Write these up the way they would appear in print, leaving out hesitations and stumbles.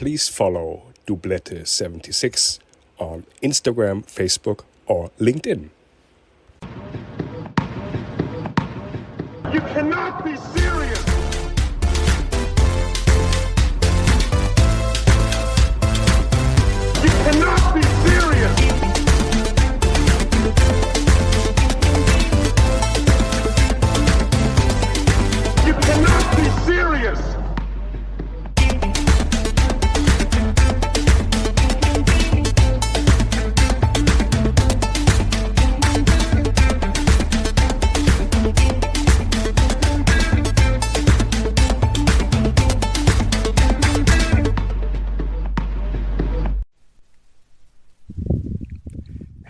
please follow Bollettieri76 on Instagram, Facebook, or LinkedIn. You cannot be serious! You cannot be serious! You cannot be serious!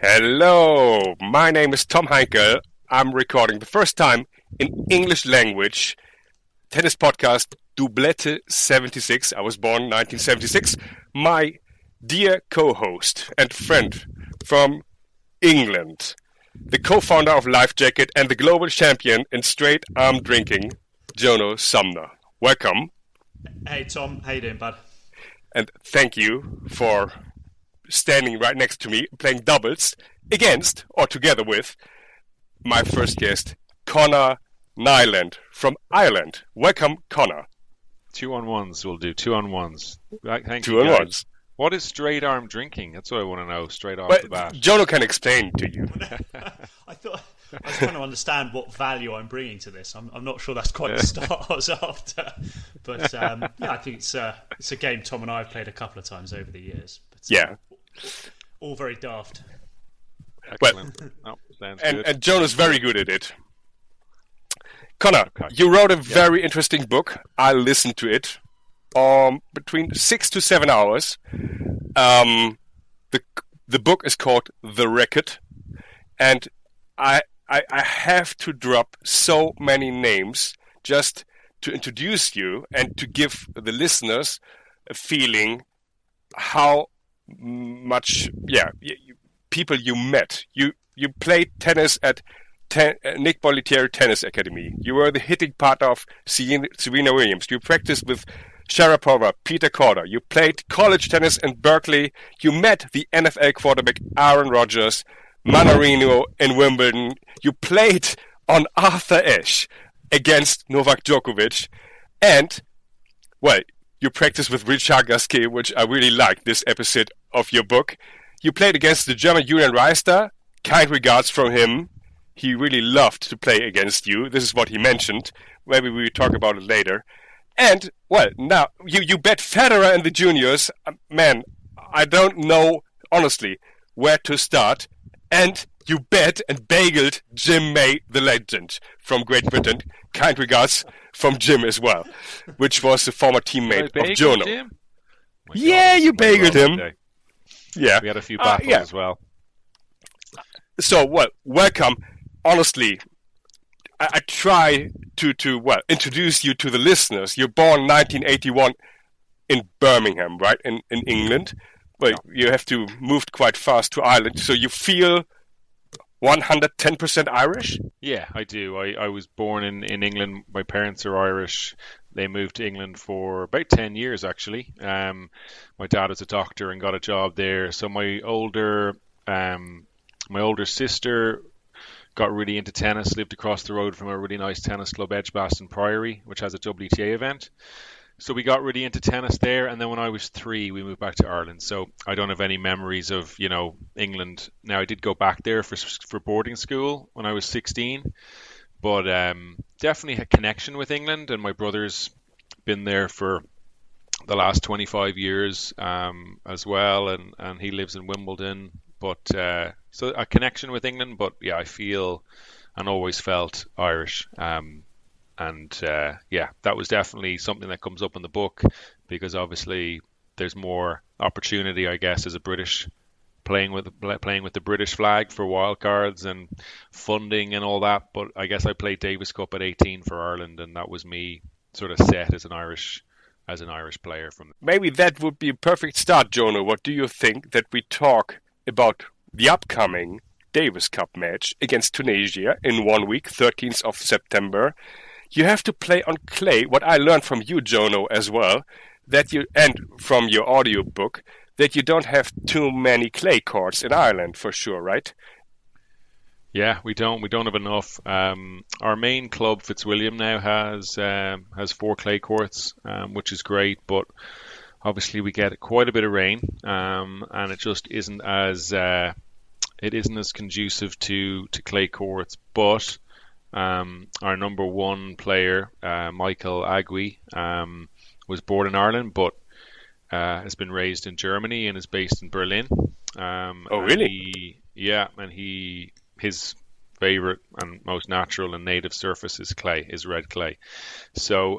Hello, my name is Tom Heinkel. I'm recording the first time in English language tennis podcast Bollettieri76. I was born in 1976. My dear co-host and friend from England, the co-founder of Life Jacket and the global champion in straight arm drinking, Jono Sumner. Welcome. Hey Tom, how you doing, bud? And thank you for standing right next to me, playing doubles against or together with my first guest, Conor Niland from Ireland. Welcome, Conor. 2-on-1s will do. 2-on-1s. Thank you. 2-on-1s. What is straight arm drinking? That's what I want to know straight off Well, the bat. Jono can explain to you. I was trying to understand what value I'm bringing to this. I'm not sure that's quite the start I was after. But yeah, I think it's a game Tom and I have played a couple of times over the years. But, Yeah. All very daft. Excellent. Sounds good. And Jono's very good at it. Conor, you wrote a very interesting book. I listened to it. Between 6 to 7 hours. The book is called The Racket, and I have to drop so many names just to introduce you and to give the listeners a feeling how much people you met. You played tennis at Nick Bollettieri Tennis Academy. You were the hitting partner of Serena Williams. You practiced with Sharapova, Peter Corder. You played college tennis in Berkeley. You met the NFL quarterback Aaron Rodgers, Manarino in Wimbledon. You played on Arthur Ashe against Novak Djokovic. And, well, you practiced with Richard Gasquet, which I really like, this episode of your book. You played against the German Julian Reister. Kind regards from him. He really loved to play against you. This is what he mentioned. Maybe we will talk about it later. And, well, now, you bet Federer in the juniors. Man, I don't know, honestly, where to start. And you bet and bageled Jim May, the legend from Great Britain. Kind regards from Jim as well, which was the former teammate of Jono. Jim? Yeah, you bageled him. Today. Yeah. We had a few battles as well. So, well, welcome. Honestly, I try to introduce you to the listeners. You're born 1981 in Birmingham, right, in England. Well, you have to move quite fast to Ireland, so you feel 110% Irish? Yeah, I do. I was born in England. My parents are Irish. They moved to England for about 10 years, actually. My dad was a doctor and got a job there. So my older sister got really into tennis, lived across the road from a really nice tennis club, Edgbaston Priory, which has a WTA event. So we got really into tennis there, and then when I was 3, we moved back to Ireland. So I don't have any memories of, England. Now, I did go back there for boarding school when I was 16, but definitely had connection with England, and my brother's been there for the last 25 years as well, and he lives in Wimbledon. But so a connection with England, but yeah, I feel and always felt Irish. That was definitely something that comes up in the book, because obviously there's more opportunity, I guess, as a British playing with the British flag for wildcards and funding and all that. But I guess I played Davis Cup at 18 for Ireland, and that was me sort of set as an Irish player. From maybe that would be a perfect start, Jono. What do you think that we talk about the upcoming Davis Cup match against Tunisia in 1 week, 13th of September? You have to play on clay. What I learned from you, Jono, as well, that you, and from your audio book, that you don't have too many clay courts in Ireland, for sure, right? Yeah, we don't have enough. Our main club, Fitzwilliam, now has 4 clay courts, which is great, but obviously we get quite a bit of rain, and it just isn't as conducive to clay courts. But our number one player, Michael Agui, was born in Ireland, but has been raised in Germany and is based in Berlin. Oh, really? His favorite and most natural and native surface is clay, is red clay. So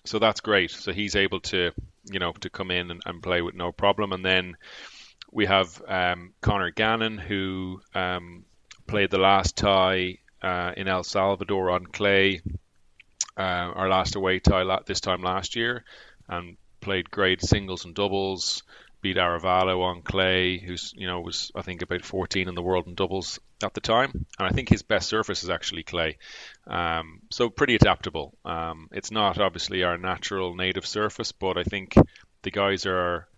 that's great. So he's able to come in and play with no problem. And then we have Conor Gannon, who played the last tie in El Salvador on clay, our last away tie this time last year, and played great singles and doubles. Beat Aravalo on clay, who's was I think about 14 in the world in doubles at the time, and I think his best surface is actually clay. So pretty adaptable. It's not obviously our natural native surface, but I think the guys are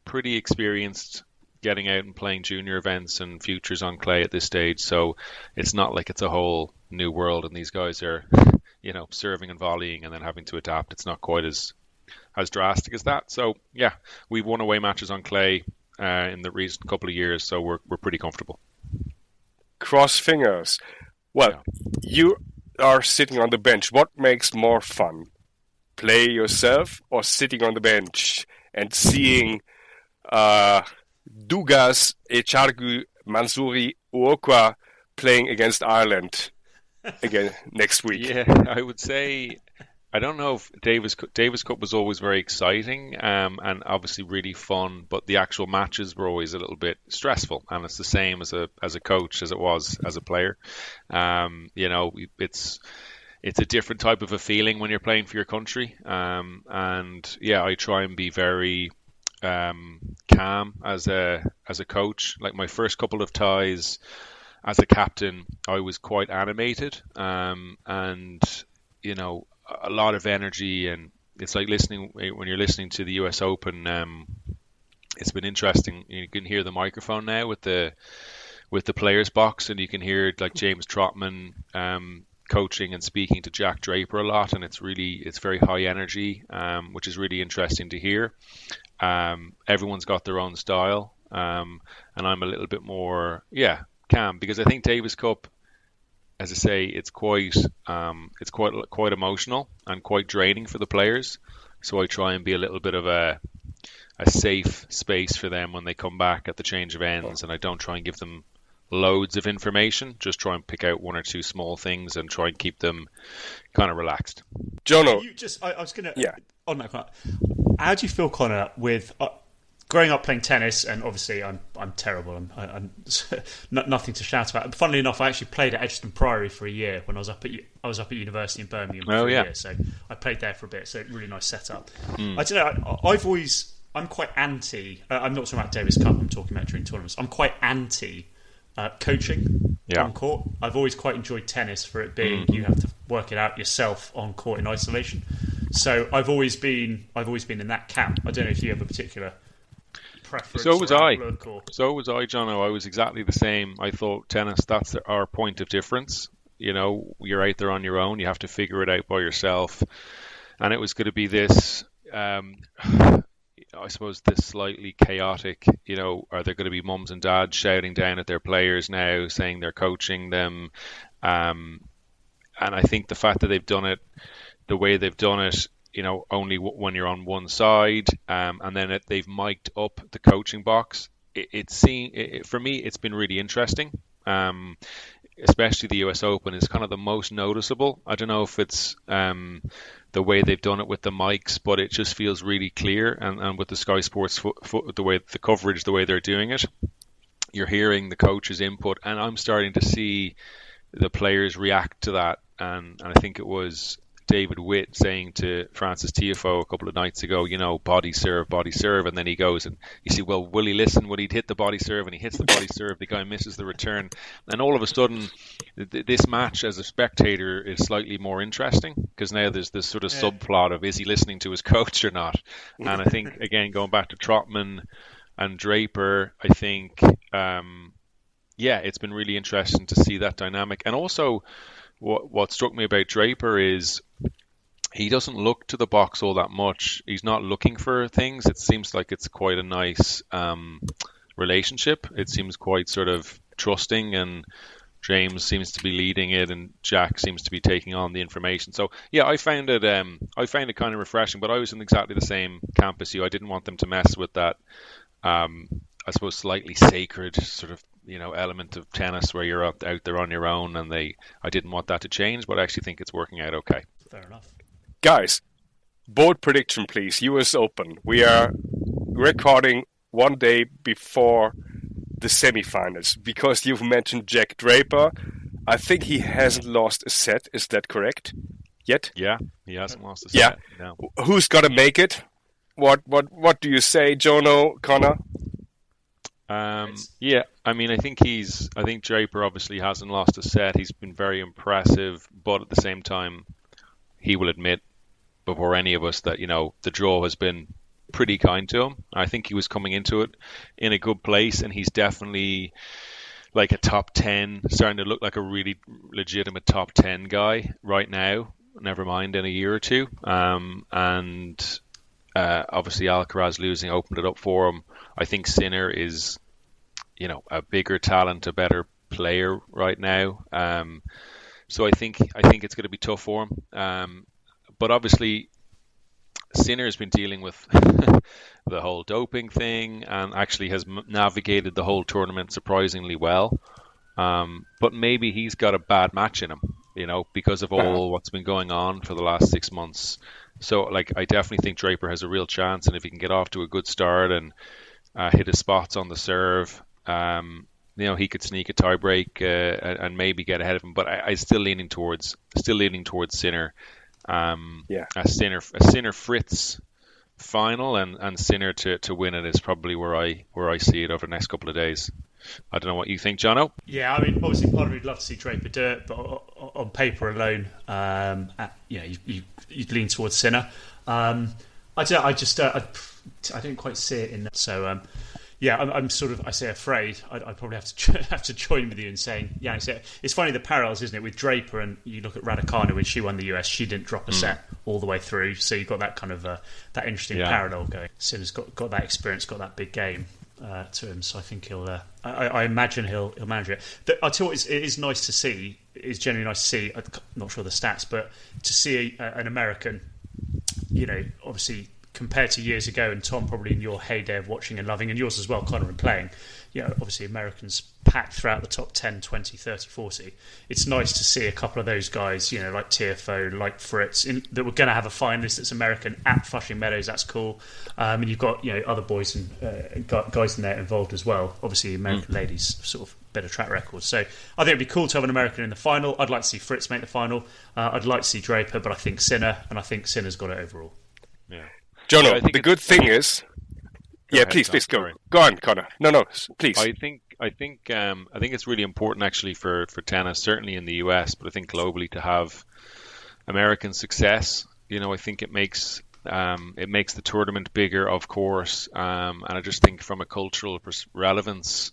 pretty experienced getting out and playing junior events and futures on clay at this stage. So it's not like it's a whole new world, and these guys are serving and volleying and then having to adapt. It's not quite as drastic as that. So yeah, we've won away matches on clay in the recent couple of years, so we're pretty comfortable. Cross fingers. Well, You are sitting on the bench. What makes more fun? Play yourself or sitting on the bench and seeing Dugas, Echargu, Mansouri, Uokwa playing against Ireland again next week? Yeah, I would say, I don't know if Davis Cup was always very exciting and obviously really fun, but the actual matches were always a little bit stressful, and it's the same as a coach as it was as a player. It's a different type of a feeling when you're playing for your country, and yeah, I try and be very calm as a coach. Like my first couple of ties as a captain, I was quite animated, and a lot of energy, and it's like when you're listening to the US Open. It's been interesting. You can hear the microphone now with the players box, and you can hear like James Trotman coaching and speaking to Jack Draper a lot, and it's very high energy, which is really interesting to hear. Everyone's got their own style, and I'm a little bit more calm, because I think Davis Cup, as I say, it's quite emotional and quite draining for the players. So I try and be a little bit of a safe space for them when they come back at the change of ends, and I don't try and give them loads of information. Just try and pick out one or two small things and try and keep them kind of relaxed. Jono, I was going to on that. How do you feel, Conor, with growing up playing tennis? And obviously, I'm terrible. I'm nothing to shout about. Funnily enough, I actually played at Edgerton Priory for a year when I was up at university in Birmingham for a year. So I played there for a bit. So really nice setup. I don't know. I'm quite anti. I'm not talking about Davis Cup. I'm talking about during tournaments. I'm quite anti coaching on court. I've always quite enjoyed tennis for it being you have to work it out yourself on court in isolation. So I've always been in that camp. I don't know if you have a particular preference. So was I, Jono. I was exactly the same. I thought tennis, that's our point of difference. You're out there on your own. You have to figure it out by yourself. And it was going to be this, I suppose, this slightly chaotic, are there going to be mums and dads shouting down at their players now, saying they're coaching them? And I think the fact that they've done it the way they've done it, only when you're on one side, and then they've mic'd up the coaching box. For me, it's been really interesting. Especially the US Open is kind of the most noticeable. I don't know if it's the way they've done it with the mics, but it just feels really clear. And with the Sky Sports, the way the coverage, the way they're doing it, you're hearing the coach's input, and I'm starting to see the players react to that. And I think it was David Witt saying to Francis Tiafoe a couple of nights ago, body serve, and then he goes and you see, well, will he listen? Will he hit the body serve? And he hits the body serve, the guy misses the return, and all of a sudden this match as a spectator is slightly more interesting because now there's this sort of subplot of, is he listening to his coach or not? And I think, again, going back to Trotman and Draper, I think it's been really interesting to see that dynamic. And also what struck me about Draper is he doesn't look to the box all that much. He's not looking for things. It seems like it's quite a nice relationship. It seems quite sort of trusting, and James seems to be leading it, and Jack seems to be taking on the information. So yeah, I found it kind of refreshing. But I was in exactly the same camp as you. I didn't want them to mess with that, I suppose, slightly sacred sort of element of tennis where you're out there on your own, and I didn't want that to change. But I actually think it's working out okay. Fair enough. Guys, bold prediction, please. US Open. We are recording one day before the semifinals because you've mentioned Jack Draper. I think he hasn't lost a set. Is that correct? Yet? Yeah, he hasn't lost a set. Yeah. No. Who's got to make it? What do you say, Jono, Conor? Yeah, I mean, I think Draper obviously hasn't lost a set. He's been very impressive, but at the same time, he will admit before any of us that, the draw has been pretty kind to him. I think he was coming into it in a good place, and he's definitely like a top 10, starting to look like a really legitimate top 10 guy right now, never mind in a year or two. And obviously Alcaraz losing opened it up for him. I think Sinner is, a bigger talent, a better player right now. So I think it's going to be tough for him. But obviously Sinner has been dealing with the whole doping thing and actually has navigated the whole tournament surprisingly well. But maybe he's got a bad match in him, because of all what's been going on for the last 6 months. So, I definitely think Draper has a real chance, and if he can get off to a good start and hit his spots on the serve, he could sneak a tiebreak and maybe get ahead of him. But I'm still leaning towards Sinner. A Sinner Fritz final and Sinner to win it is probably where I see it over the next couple of days. I don't know what you think, Jono. Yeah, I mean, obviously part of me would love to see Draper do it, but on paper alone, you'd lean towards Sinner. I don't quite see it in that. So I'm sort of, I say afraid. I'd probably have to join with you in saying, it's funny the parallels, isn't it, with Draper, and you look at Raducanu when she won the US, she didn't drop a set all the way through, so you've got that kind of that interesting parallel going. Sinner's got that experience, got that big game to him, so I think he'll. I imagine he'll manage it. I'll tell you what, it is nice to see. It's genuinely nice to see. I'm not sure the stats, but to see an American, obviously compared to years ago, and Tom, probably in your heyday of watching and loving, and yours as well, Conor, and playing, obviously Americans packed throughout the top 10, 20, 30, 40. It's nice to see a couple of those guys, like Tiafoe, like Fritz, that we're going to have a finalist that's American at Flushing Meadows. That's cool. And you've got, other boys and guys in there involved as well. Obviously, American ladies sort of better track record. So I think it'd be cool to have an American in the final. I'd like to see Fritz make the final. I'd like to see Draper, but I think Sinner, and I think Sinner's got it overall. Yeah. Jono, the good thing is... Please go. Go on, Conor. No, please. I think it's really important actually for tennis, certainly in the US, but I think globally, to have American success. I think it makes the tournament bigger, of course, and I just think from a cultural relevance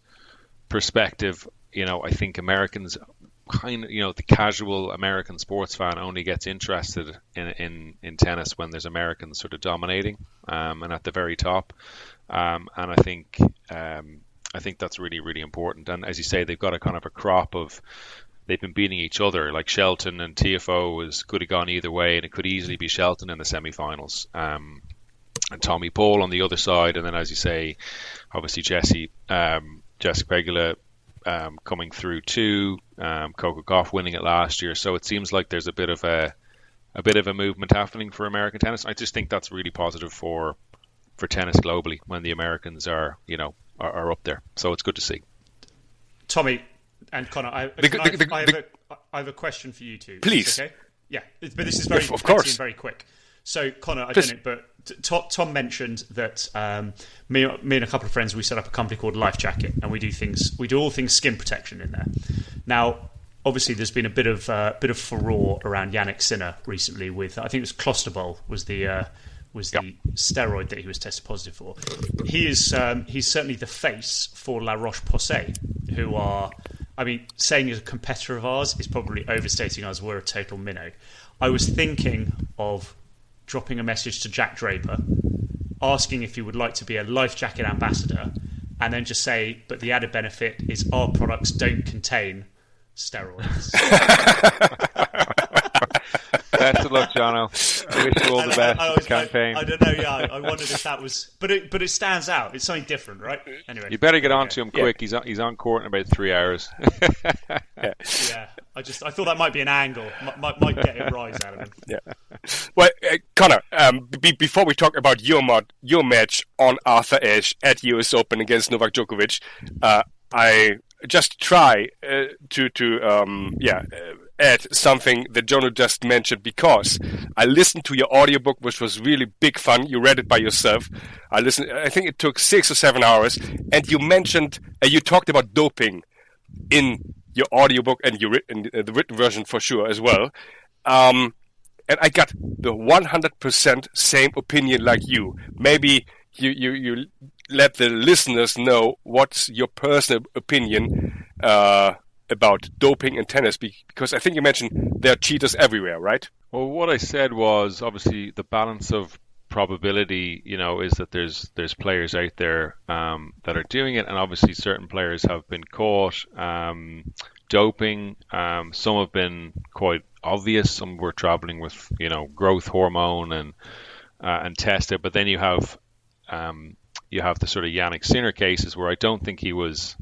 perspective, I think Americans kind of, the casual American sports fan only gets interested in tennis when there's Americans sort of dominating and at the very top. And I think that's really, really important. And as you say, they've got a kind of a crop of, they've been beating each other. Like Shelton and Tiafoe could have gone either way, and it could easily be Shelton in the semi-finals. And Tommy Paul on the other side, and then, as you say, obviously Jessica Pegula coming through too. Coco Gauff winning it last year. So it seems like there's a bit of a movement happening for American tennis. I just think that's really positive for tennis globally when the Americans are up there. So it's good to see. Tommy and Conor, I have a question for you two. Please. Okay. Yeah, but this is very of course, and very quick. So, Conor, I don't know, but Tom mentioned that me and a couple of friends, we set up a company called Life Jacket, and we do all things skin protection in there. Now, obviously, there's been a bit of furore around Yannick Sinner recently with, I think it was Clostebol was the steroid that he was tested positive for. He's certainly the face for La Roche-Posay, who are, I mean, saying he's a competitor of ours is probably overstating us. We're a total minnow. I was thinking of dropping a message to Jack Draper, asking if he would like to be a Life Jacket ambassador, and then just say, but the added benefit is our products don't contain steroids. Best of luck, Jono. I wish you all the best for the campaign. I don't know, yeah. I wondered if that was... But it stands out. It's something different, right? Anyway. You better get on to him quick. He's on court in about 3 hours. Yeah. I thought that might be an angle. Might get a rise out of him. Yeah. Well, Conor, before we talk about your match on Arthur Ashe at US Open against Novak Djokovic, I just try to add something that Jono just mentioned, because I listened to your audiobook, which was really big fun. You read it by yourself. I think it took 6 or 7 hours, and you mentioned, you talked about doping in your audiobook and the written version for sure as well. And I got the 100% same opinion like you. Maybe you let the listeners know what's your personal opinion about doping in tennis, because I think you mentioned there are cheaters everywhere, right? Well, what I said was, obviously the balance of probability, is that there's players out there that are doing it, and obviously certain players have been caught doping. Some have been quite obvious. Some were traveling with growth hormone and tested, but then you have the sort of Yannick Sinner cases where I don't think he was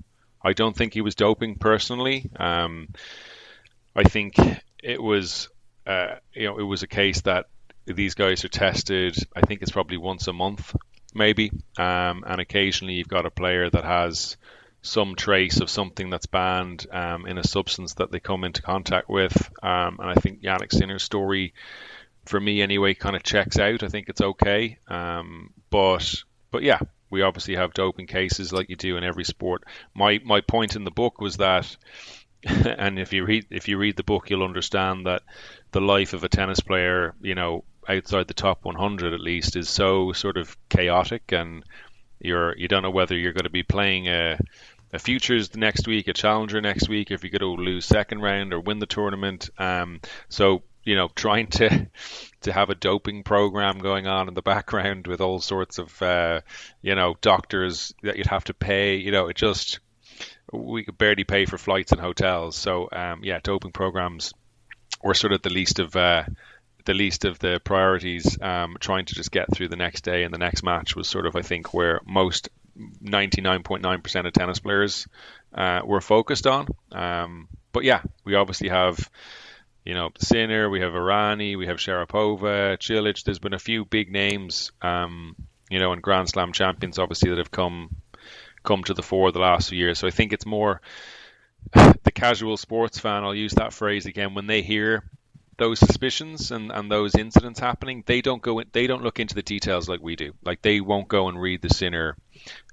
doping personally. I think it was it was a case that these guys are tested. I think it's probably once a month, maybe, and occasionally you've got a player that has some trace of something that's banned in a substance that they come into contact with. And I think Yannick Sinner's story, for me anyway, kind of checks out. I think it's okay, but yeah. We obviously have doping cases like you do in every sport. My point in the book was that, and if you read the book, you'll understand that the life of a tennis player, outside the top 100 at least, is so sort of chaotic, and you don't know whether you're going to be playing a futures next week, a challenger next week, if you're going to lose second round or win the tournament. So trying to have a doping program going on in the background with all sorts of, doctors that you'd have to pay, we could barely pay for flights and hotels. So, doping programs were sort of the least of the priorities. Trying to just get through the next day and the next match was sort of, I think, where most 99.9% of tennis players were focused on. But yeah, we obviously have Sinner, we have Irani, we have Sharapova, Cilic. There's been a few big names, and Grand Slam champions, obviously, that have come to the fore the last few years. So I think it's more the casual sports fan, I'll use that phrase again, when they hear those suspicions and those incidents happening, they don't look into the details like we do. Like, they won't go and read the Sinner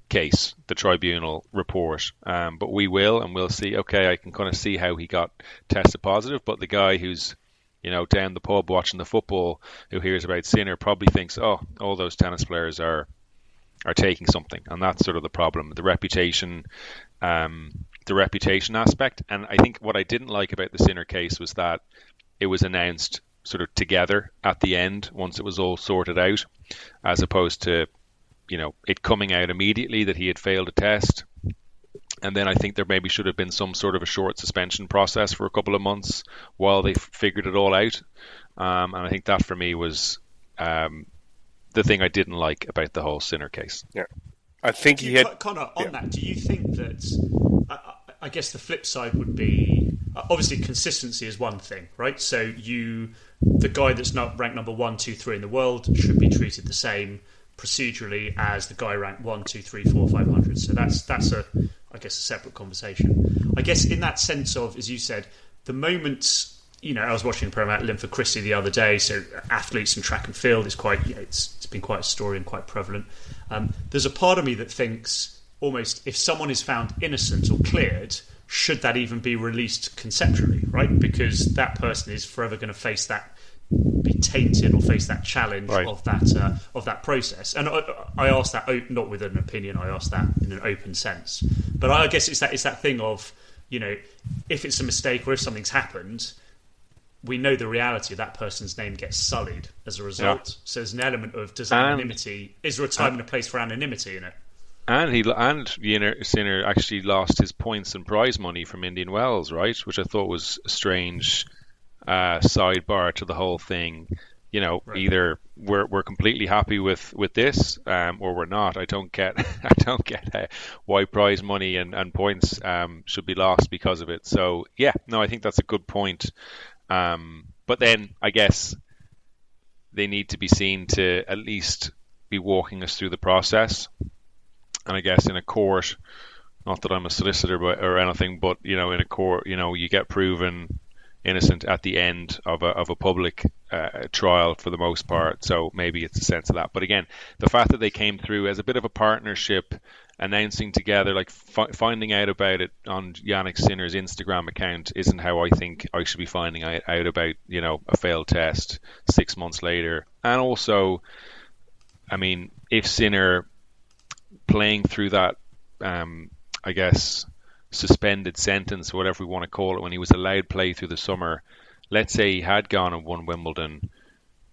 case, the tribunal report, but we will, and we'll see, okay, I can kind of see how he got tested positive, but the guy who's down the pub watching the football, who hears about Sinner, probably thinks, oh, all those tennis players are taking something, and that's sort of the problem, the reputation aspect. And I think what I didn't like about the Sinner case was that it was announced sort of together at the end once it was all sorted out, as opposed to it coming out immediately that he had failed a test. And then I think there maybe should have been some sort of a short suspension process for a couple of months while they figured it all out. And I think that for me was the thing I didn't like about the whole Sinner case. Yeah, I think he had... Conor, on that, do you think that... I guess the flip side would be... Obviously, consistency is one thing, right? So the guy that's not ranked number 1, 2, 3 in the world should be treated the same procedurally as the guy ranked 1, 2, 3, 4, 500. So that's a separate conversation. I guess in that sense of, as you said, the moment I was watching a program about lymphocracy the other day. So athletes in track and field is quite, it's been quite a story and quite prevalent. There's a part of me that thinks almost if someone is found innocent or cleared, should that even be released conceptually, right? Because that person is forever going to face that, be tainted or face that challenge of that process. And I ask that not with an opinion. I ask that in an open sense. But I guess it's that thing of, if it's a mistake or if something's happened, we know the reality of that person's name gets sullied as a result. Yeah. So there's an element of, does anonymity, is there a time and a place for anonymity in it? And Sinner actually lost his points and prize money from Indian Wells, right? Which I thought was a strange sidebar to the whole thing. Either we're completely happy with this, or we're not. I don't get why prize money and points should be lost because of it. So I think that's a good point. But then I guess they need to be seen to at least be walking us through the process. And I guess in a court, not that I'm a solicitor or anything, but in a court, you get proven innocent at the end of a public trial for the most part. So maybe it's a sense of that. But again, the fact that they came through as a bit of a partnership, announcing together, like finding out about it on Yannick Sinner's Instagram account isn't how I think I should be finding out about, a failed test 6 months later. And also, I mean, if Sinner playing through that, I guess, suspended sentence, whatever we want to call it, when he was allowed play through the summer, let's say he had gone and won Wimbledon,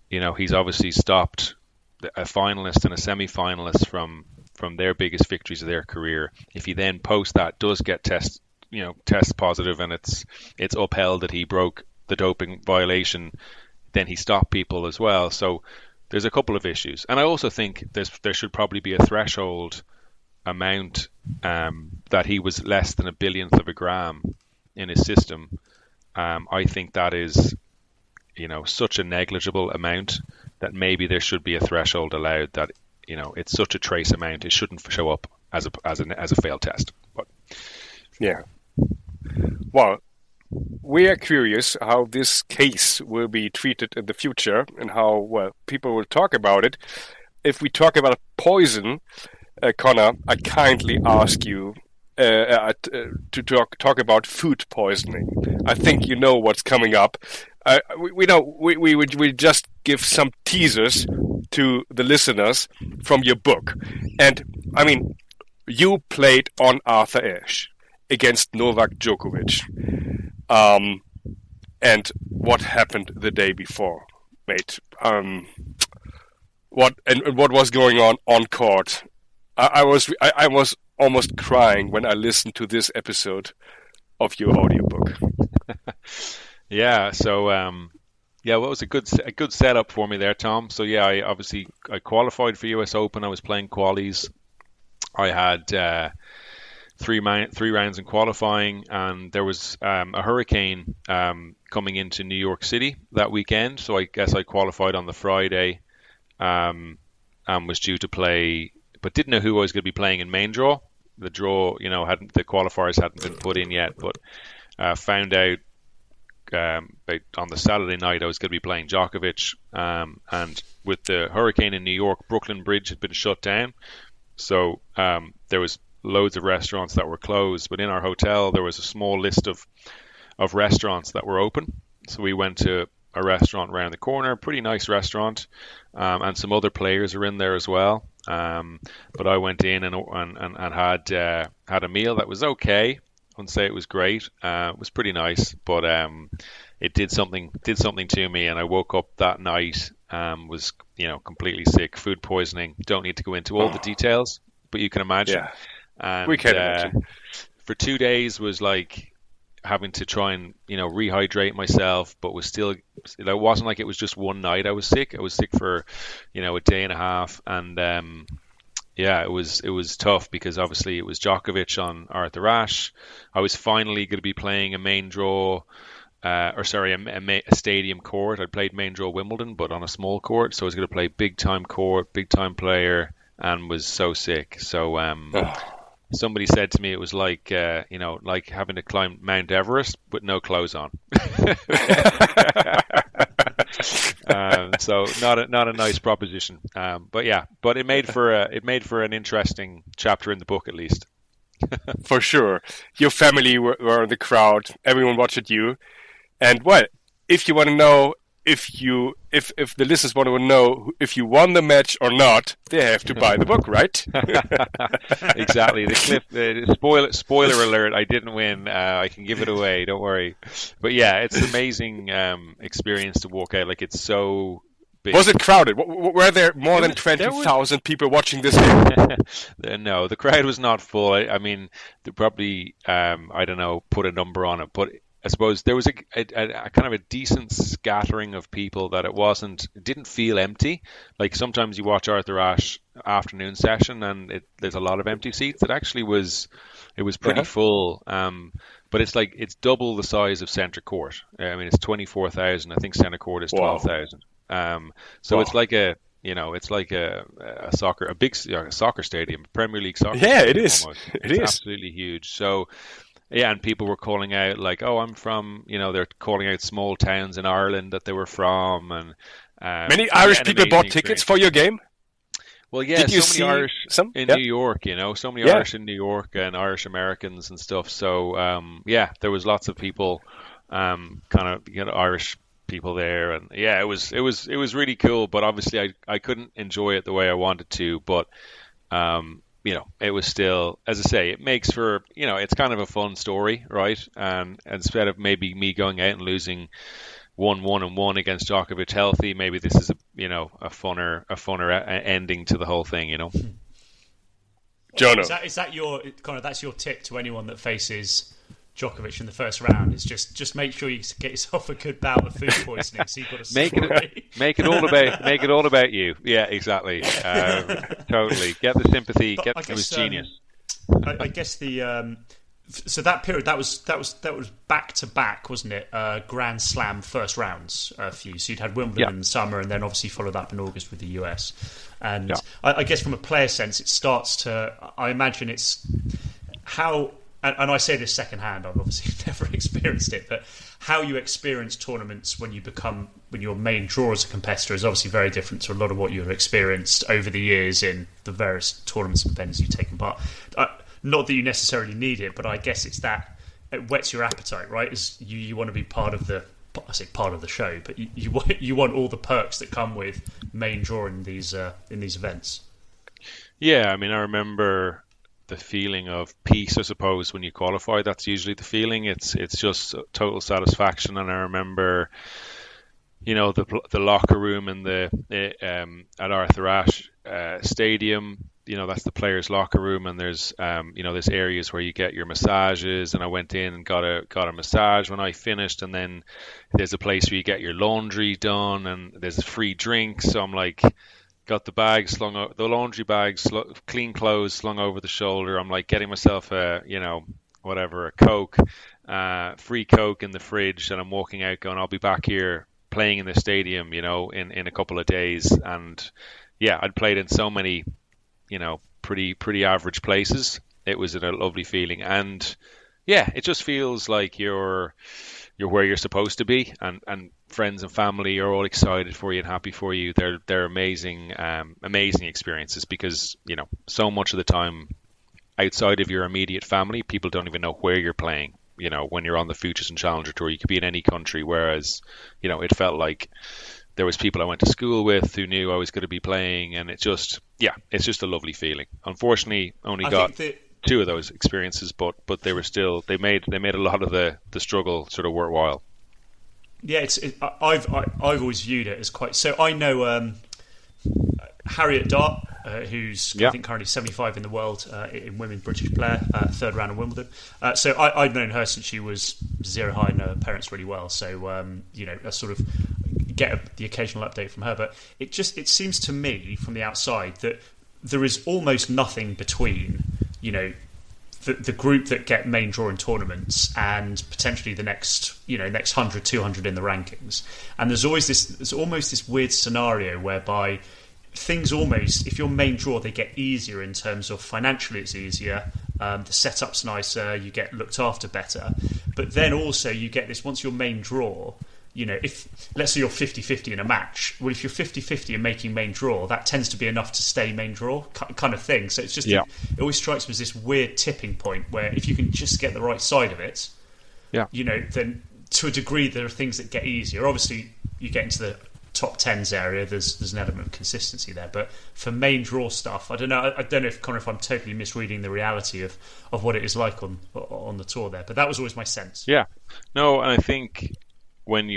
he's obviously stopped a finalist and a semi-finalist from their biggest victories of their career. If he then post that does get test positive and it's upheld that he broke the doping violation, then he stopped people as well. So there's a couple of issues. And I also think there should probably be a threshold amount that he was less than a billionth of a gram in his system. I think that is, such a negligible amount that maybe there should be a threshold allowed that, it's such a trace amount, it shouldn't show up as a failed test. But yeah. Well, we are curious how this case will be treated in the future and how people will talk about it. If we talk about poison, Conor, I kindly ask you to talk about food poisoning. I think you know what's coming up. We just give some teasers to the listeners from your book. And, I mean, you played on Arthur Ashe against Novak Djokovic. And what happened the day before, mate? What was going on court? I was almost crying when I listened to this episode of your audiobook. Yeah. So well, it was a good setup for me there, Tom. So I qualified for US Open. I was playing qualies. I had three rounds in qualifying, and there was a hurricane coming into New York City that weekend. So I guess I qualified on the Friday, and was due to play, but didn't know who I was going to be playing in main draw. The draw, the qualifiers hadn't been put in yet, but found out on the Saturday night I was going to be playing Djokovic, and with the hurricane in New York, Brooklyn Bridge had been shut down, so there was loads of restaurants that were closed, but in our hotel there was a small list of restaurants that were open. So we went to a restaurant around the corner, pretty nice restaurant, and some other players are in there as well. But I went in and had a meal that was okay. I wouldn't say it was great. It was pretty nice, but it did something to me, and I woke up that night, was completely sick, food poisoning. Don't need to go into all the details, but you can imagine. Yeah, and we can imagine. For 2 days was like having to try and rehydrate myself, but was still, it wasn't like it was just one night I was sick. I was sick for a day and a half, and it was tough because obviously it was Djokovic on Arthur Ashe. I was finally going to be playing a main draw, a stadium court. I'd played main draw Wimbledon, but on a small court, so I was going to play big time court, big time player, and was so sick. So somebody said to me it was like like having to climb Mount Everest with no clothes on. So not a nice proposition. But it made for an interesting chapter in the book, at least. For sure. Your family were in the crowd. Everyone watched you. And well, if you want to know, if the listeners want to know if you won the match or not, they have to buy the book, right? Exactly. Spoiler alert, I didn't win. I can give it away, don't worry. But yeah, it's an amazing experience to walk out. Like, it's so big. Was it crowded? Were there more than 20,000 people watching this game? No, the crowd was not full. I mean, they probably, I don't know, put a number on it, but I suppose there was a kind of a decent scattering of people that it didn't feel empty. Like, sometimes you watch Arthur Ashe afternoon session and there's a lot of empty seats. It was pretty full. But it's double the size of centre court. I mean, it's 24,000. I think centre court is 12,000. So it's like a big soccer stadium, Premier League soccer. Yeah, stadium it is. Almost. It is absolutely huge. So. Yeah, and people were calling out like, "Oh, I'm from," they're calling out small towns in Ireland that they were from, and many Irish people bought tickets for your game. Well, yeah, Did you so many Irish in New York, so many Irish in New York and Irish Americans and stuff. So there was lots of people, kind of Irish people there, and yeah, it was really cool. But obviously, I couldn't enjoy it the way I wanted to, but. It was still, as I say, it makes for, it's kind of a fun story, right? And instead of maybe me going out and losing 1-1 against Djokovic healthy, maybe this is a funner ending to the whole thing, Jono. Is that your kind of, that's your tip to anyone that faces Djokovic in the first round? Is just make sure you get yourself a good bout of food poisoning, so you've got a make it all about you. Yeah, exactly. Totally. Get the sympathy. It was genius. I guess the so that period that was back to back, wasn't it? Grand Slam first rounds for you. So you'd had Wimbledon in the summer, and then obviously followed up in August with the US. And I guess from a player sense, it starts to. I imagine it's how. And I say this secondhand, I've obviously never experienced it, but how you experience tournaments when your main draw as a competitor is obviously very different to a lot of what you've experienced over the years in the various tournaments and venues you've taken part. Not that you necessarily need it, but I guess it's that it whets your appetite, right? Is you want to be part of the show, but you want all the perks that come with main draw in these events. Yeah, I mean, I remember the feeling of peace, I suppose, when you qualify. That's usually the feeling. It's just total satisfaction. And I remember, the locker room in at Arthur Ashe Stadium. That's the players' locker room, and there's there's areas where you get your massages. And I went in and got a massage when I finished, and then there's a place where you get your laundry done, and there's free drinks. So I'm like. Got the bags the laundry bags, clean clothes slung over the shoulder. I'm like getting myself a Coke, free Coke in the fridge, and I'm walking out going, I'll be back here playing in the stadium, in a couple of days. And yeah, I'd played in so many, pretty average places. It was a lovely feeling, and yeah, it just feels like you're where you're supposed to be, and friends and family are all excited for you and happy for you. They're amazing experiences, because so much of the time outside of your immediate family, people don't even know where you're playing. When you're on the Futures and Challenger Tour, you could be in any country, whereas it felt like there was people I went to school with who knew I was going to be playing, and it's just a lovely feeling. Unfortunately, only got two of those experiences, but they made a lot of the struggle sort of worthwhile. Yeah, I've always viewed it as quite. So I know Harriet Dart, who's I think currently 75 in the world in women, British player, third round of Wimbledon. So I've known her since she was zero high, know her parents really well. So I sort of get the occasional update from her, but it seems to me from the outside that there is almost nothing between the group that get main draw in tournaments and potentially the next 100, 200 in the rankings. And there's almost this weird scenario whereby things almost, if you're main draw, they get easier in terms of financially it's easier, The setup's nicer. You get looked after better. But then also you get this, once you're main draw, if let's say you're 50-50 in a match, well, if you're 50-50 and making main draw, that tends to be enough to stay main draw kind of thing. So it's just, it always strikes me as this weird tipping point where if you can just get the right side of it, then to a degree there are things that get easier. Obviously, you get into the top tens area, there's an element of consistency there. But for main draw stuff, I don't know if Conor, if I'm totally misreading the reality of what it is like on the tour there. But that was always my sense. Yeah, no, and I think when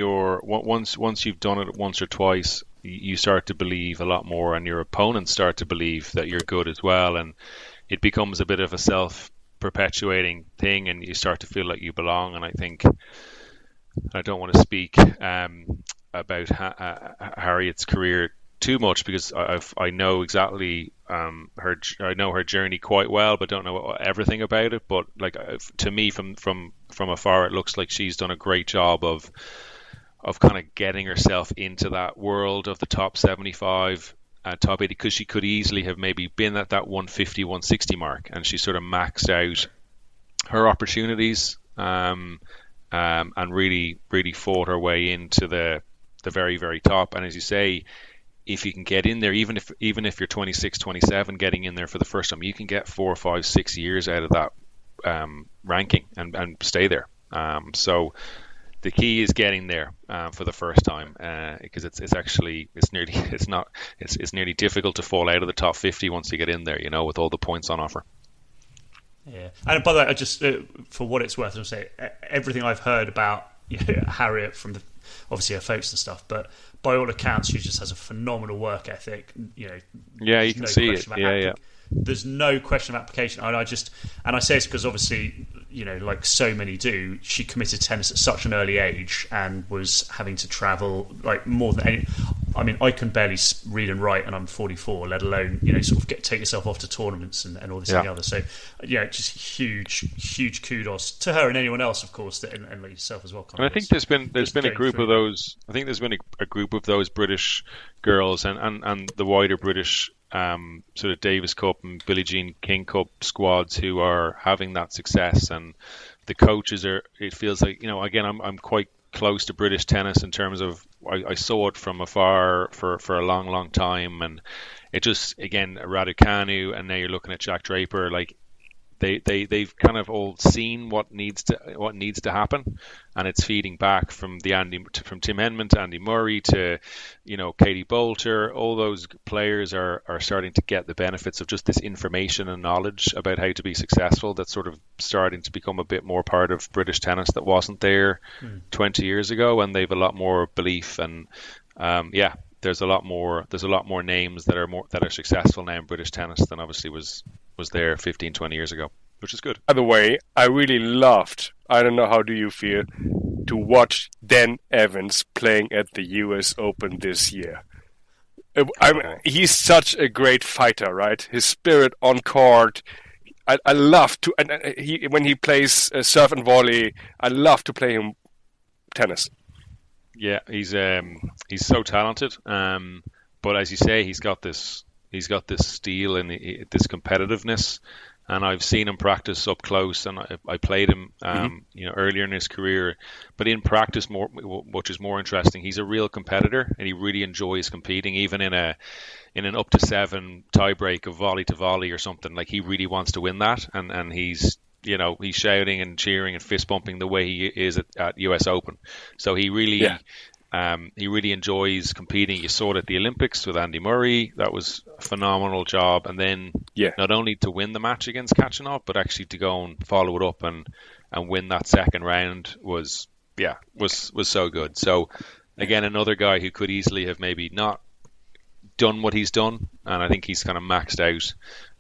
once you've done it once or twice, you start to believe a lot more, and your opponents start to believe that you're good as well, and it becomes a bit of a self-perpetuating thing, and you start to feel like you belong. And I think, I don't want to speak about Harriet's career too much, because I know exactly her journey quite well, but don't know everything about it. But like, to me, from afar, it looks like she's done a great job of kind of getting herself into that world of the top 75, top 80, because she could easily have maybe been at that 150, 160 mark, and she sort of maxed out her opportunities, and really fought her way into the very, very top. And as you say, if you can get in there, even if you're 26, 27, getting in there for the first time, you can get 4, 5, 6 years out of that ranking and stay there. So the key is getting there for the first time, because it's nearly difficult to fall out of the top 50 once you get in there, with all the points on offer. Yeah, and by the way, I just for what it's worth, I'll say everything I've heard about Harriet from obviously her folks and stuff, but by all accounts, she just has a phenomenal work ethic. Yeah, you can see it. Yeah. There's no question of application. And I say this because obviously, like so many do, she committed tennis at such an early age and was having to travel like more than any. I mean, I can barely read and write, and I'm 44. Let alone sort of take yourself off to tournaments and all this and the other. So just huge kudos to her and anyone else, of course, and like yourself as well. And I think there's been a group of those. I think there's been a group of those British girls and the wider British sort of Davis Cup and Billie Jean King Cup squads who are having that success, and the coaches are. It feels like again, I'm quite close to British tennis in terms of I saw it from afar for a long time, and it just, again, Raducanu, and now you're looking at Jack Draper, like they've kind of all seen what needs to happen, and it's feeding back from from Tim Henman to Andy Murray to Katie Boulter. All those players are starting to get the benefits of just this information and knowledge about how to be successful. That's sort of starting to become a bit more part of British tennis that wasn't there 20 years ago, and they've a lot more belief, and there's a lot more names that are successful now in British tennis than obviously was there 15, 20 years ago, which is good. By the way, I really loved, I don't know, how do you feel, to watch Dan Evans playing at the US Open this year. He's such a great fighter, right? His spirit on court. I love to, when he plays serve and volley, I love to play him tennis. Yeah, he's so talented. But as you say, he's got this steel and this competitiveness, and I've seen him practice up close, and I played him earlier in his career, but in practice more, which is more interesting. He's a real competitor, and he really enjoys competing, even in an up to 7 tiebreak of volley to volley or something. Like, he really wants to win that, and he's shouting and cheering and fist bumping the way he is at US Open. So he really enjoys competing. You saw it at the Olympics with Andy Murray. That was a phenomenal job. And then not only to win the match against Kachanov, but actually to go and follow it up and win that second round was so good. So again, another guy who could easily have maybe not done what he's done, and I think he's kind of maxed out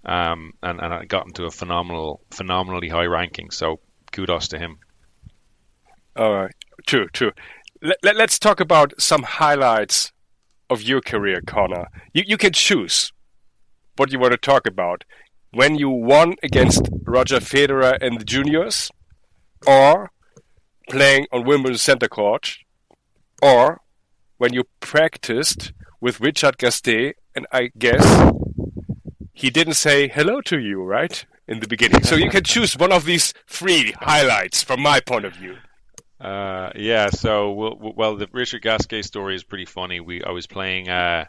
and got into a phenomenally high ranking. So kudos to him. All right, true. Let's talk about some highlights of your career, Conor. You can choose what you want to talk about. When you won against Roger Federer in the juniors, or playing on Wimbledon center court, or when you practiced with Richard Gasquet, and I guess he didn't say hello to you, right? in the beginning. So you can choose one of these 3 highlights from my point of view. So the Richard Gasquet story is pretty funny. I was playing. I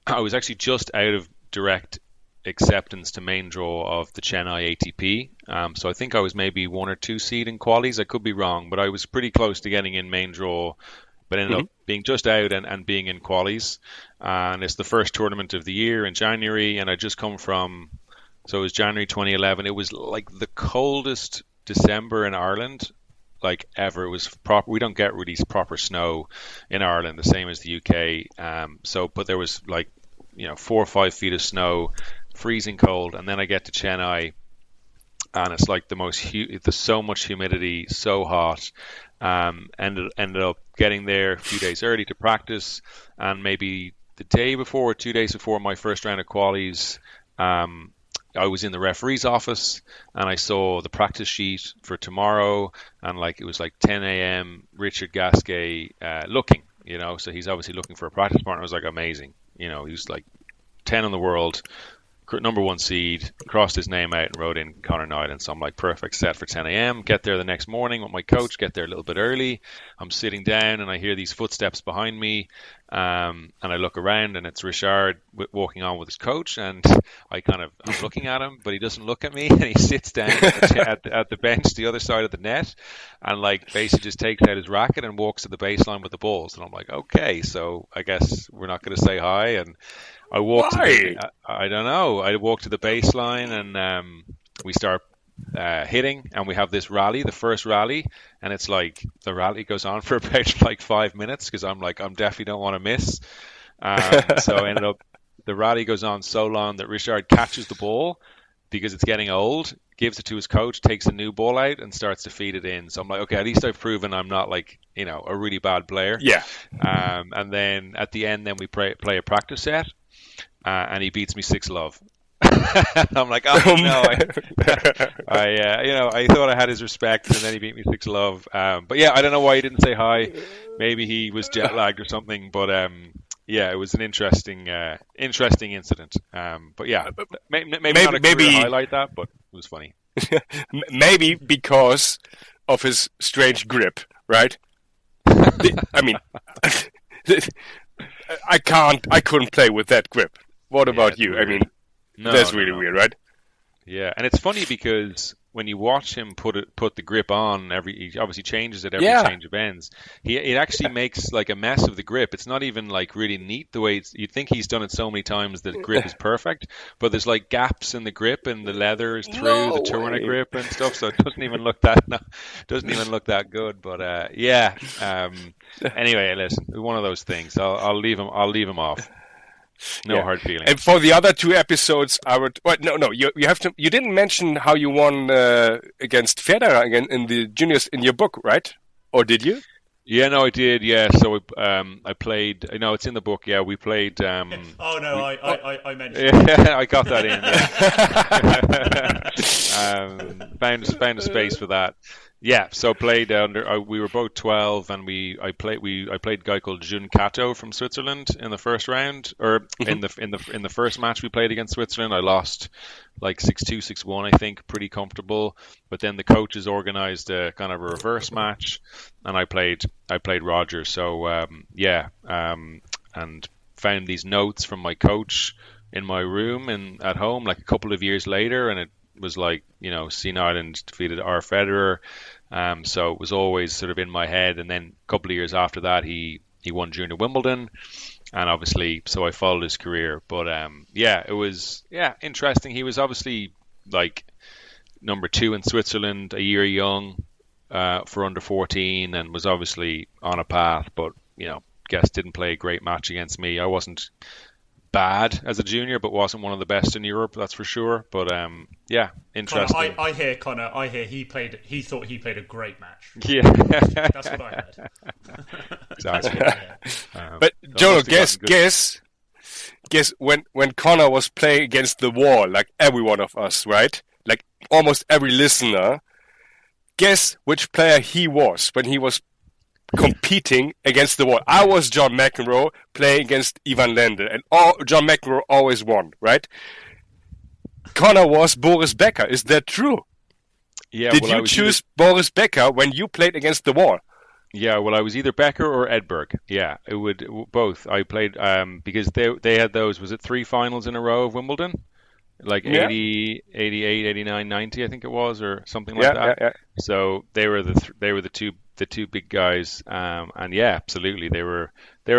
was actually just out of direct acceptance to main draw of the Chennai ATP. So I think I was maybe 1 or 2 seed in qualies. I could be wrong, but I was pretty close to getting in main draw, but ended up being just out and being in qualies. And it's the first tournament of the year in January, and I just come from. So it was January 2011. It was like the coldest December in Ireland like ever. It was proper. We don't get really proper snow in Ireland, the same as the UK. But there was 4 or 5 feet of snow, freezing cold, and then I get to Chennai, and it's like there's so much humidity, so hot. Ended up getting there a few days early to practice, and maybe the day before, 2 days before my first round of qualies, I was in the referee's office and I saw the practice sheet for tomorrow, and it was 10 a.m. Richard Gasquet looking, so he's obviously looking for a practice partner. I was amazing, he was 10 in the world, number 1 seed, crossed his name out and wrote in Conor Niland. So I'm perfect, set for 10 a.m. Get there the next morning with my coach, get there a little bit early. I'm sitting down and I hear these footsteps behind me, and I look around and it's Richard walking on with his coach, and I'm looking at him, but he doesn't look at me, and he sits down at the bench the other side of the net, and basically just takes out his racket and walks to the baseline with the balls. And I'm okay, so I guess we're not going to say hi. And I walked. I don't know. I walked to the baseline, and we start hitting, and we have this rally, the first rally, and it's the rally goes on for about 5 minutes because I'm definitely don't want to miss. So I ended up, the rally goes on so long that Richard catches the ball because it's getting old, gives it to his coach, takes a new ball out, and starts to feed it in. So I'm okay, at least I've proven I'm not a really bad player. Yeah. And then at the end, we play a practice set. And he beats me 6-love. I'm oh no! I thought I had his respect, and then he beat me 6-love. But yeah, I don't know why he didn't say hi. Maybe he was jet lagged or something. But it was an interesting incident. But yeah, maybe not a career highlight that, but it was funny. Maybe because of his strange grip, right? I couldn't play with that grip. What about you? Weird. That's really weird, right? Yeah, and it's funny because when you watch him put the grip on, he obviously changes it every change of ends. It actually makes a mess of the grip. It's not even really neat the way you'd think he's done it so many times that the grip is perfect, but there's gaps in the grip, and the leather is through the tourniquet grip and stuff, so it doesn't even look that good. But anyway, listen, one of those things. I'll leave him off. No hard feelings. And for the other 2 episodes, I would. Well, no. You have to. You didn't mention how you won against Federer again in the juniors in your book, right? Or did you? Yeah, no, I did. Yeah, so I played. No, it's in the book. Yeah, we played. Oh no, I mentioned. Yeah, I got that in. Found a space for that. Yeah, so played under. We were both 12, and I played a guy called Jun Kato from Switzerland in the first round, or in the first match we played against Switzerland. I lost 6-2, 6-1, I think, pretty comfortable. But then the coaches organised a kind of a reverse match, and I played Roger. So and found these notes from my coach in my room and at home, a couple of years later, and it was C. Niland defeated R. Federer. So it was always sort of in my head. And then a couple of years after that, he won Junior Wimbledon. And obviously, so I followed his career. But it was interesting. He was obviously number 2 in Switzerland, a year young for under 14, and was obviously on a path. But, guess didn't play a great match against me. I wasn't bad as a junior, but wasn't one of the best in Europe, that's for sure. But interesting. Conor, I hear he thought he played a great match. Yeah, that's what I heard. Exactly. But Joe, guess when Conor was playing against the wall, like every one of us, right? Like almost every listener, guess which player he was when he was competing against the wall. I was John McEnroe playing against Ivan Lendl, and John McEnroe always won, right? Conor was Boris Becker. Is that true? Yeah. Did you choose Boris Becker when you played against the wall? Yeah, well, I was either Becker or Edberg. Yeah, it would both. I played because they had those. Was it 3 finals in a row of Wimbledon? Like 80, 88, 89, 90, I think it was, or something like that. Yeah. So they were the two big guys, and yeah, absolutely, they were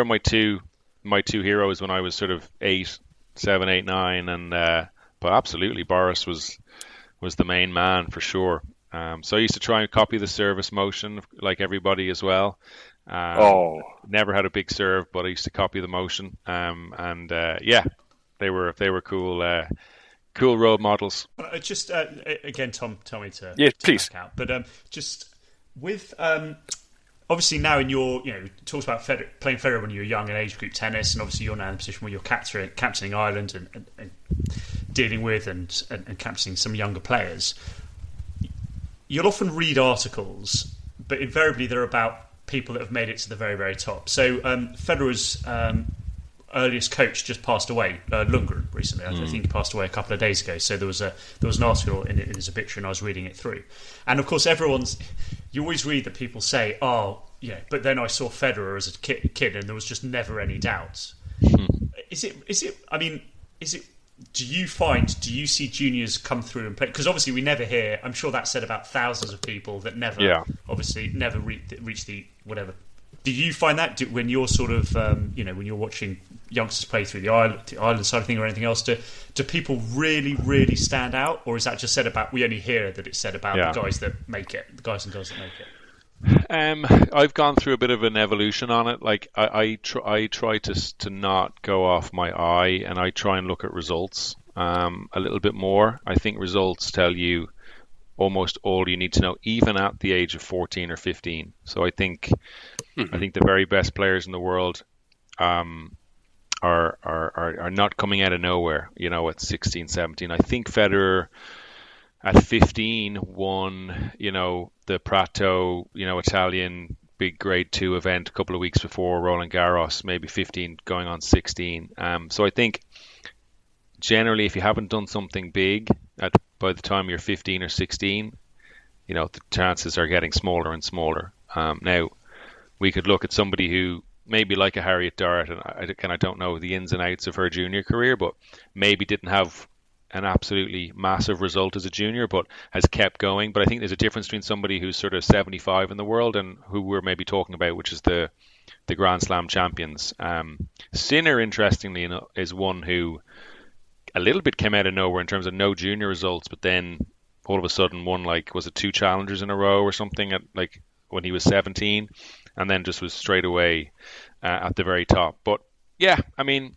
my two heroes when I was sort of 8, 7, 8, 9, and but absolutely, Boris was the main man for sure. So I used to try and copy the service motion like everybody as well. Never had a big serve, but I used to copy the motion. Yeah, they were cool. Cool role models. Just again, Tom, tell me to please. Back out. But just with obviously now in your talks about playing Federer when you were young in age group tennis, and obviously you're now in a position where you're captaining Ireland and dealing with and captaining some younger players. You'll often read articles, but invariably they're about people that have made it to the very, very top. So Federer's earliest coach just passed away, Lundgren, recently. I think he passed away a couple of days ago. So there was an article in his obituary, and I was reading it through. And of course, you always read that people say, "Oh, yeah," but then I saw Federer as a kid, and there was just never any doubt. Is it? I mean, is it? Do you see juniors come through and play? Because obviously we never hear. I'm sure that's said about thousands of people that never, obviously, never reach the whatever. Do you find that when you're sort of, when you're watching youngsters play through the island side of thing or anything else, do people really, really stand out? Or is that just said about, we only hear that it's said about the guys that make it, the guys and girls that make it? I've gone through a bit of an evolution on it. Like I try to not go off my eye, and I try and look at results a little bit more. I think results tell you almost all you need to know, even at the age of 14 or 15. So I think the very best players in the world are not coming out of nowhere, at 16, 17. I think Federer at 15 won, the Prato, Italian big grade 2 event a couple of weeks before Roland Garros, maybe 15 going on 16. So I think generally if you haven't done something big by the time you're 15 or 16, the chances are getting smaller and smaller. Now, we could look at somebody who maybe like a Harriet Dart, and I don't know the ins and outs of her junior career, but maybe didn't have an absolutely massive result as a junior, but has kept going. But I think there's a difference between somebody who's sort of 75 in the world and who we're maybe talking about, which is the Grand Slam champions. Sinner, interestingly enough, is one who a little bit came out of nowhere in terms of no junior results, but then all of a sudden won, was it 2 challengers in a row or something at when he was 17, and then just was straight away at the very top. But yeah, I mean,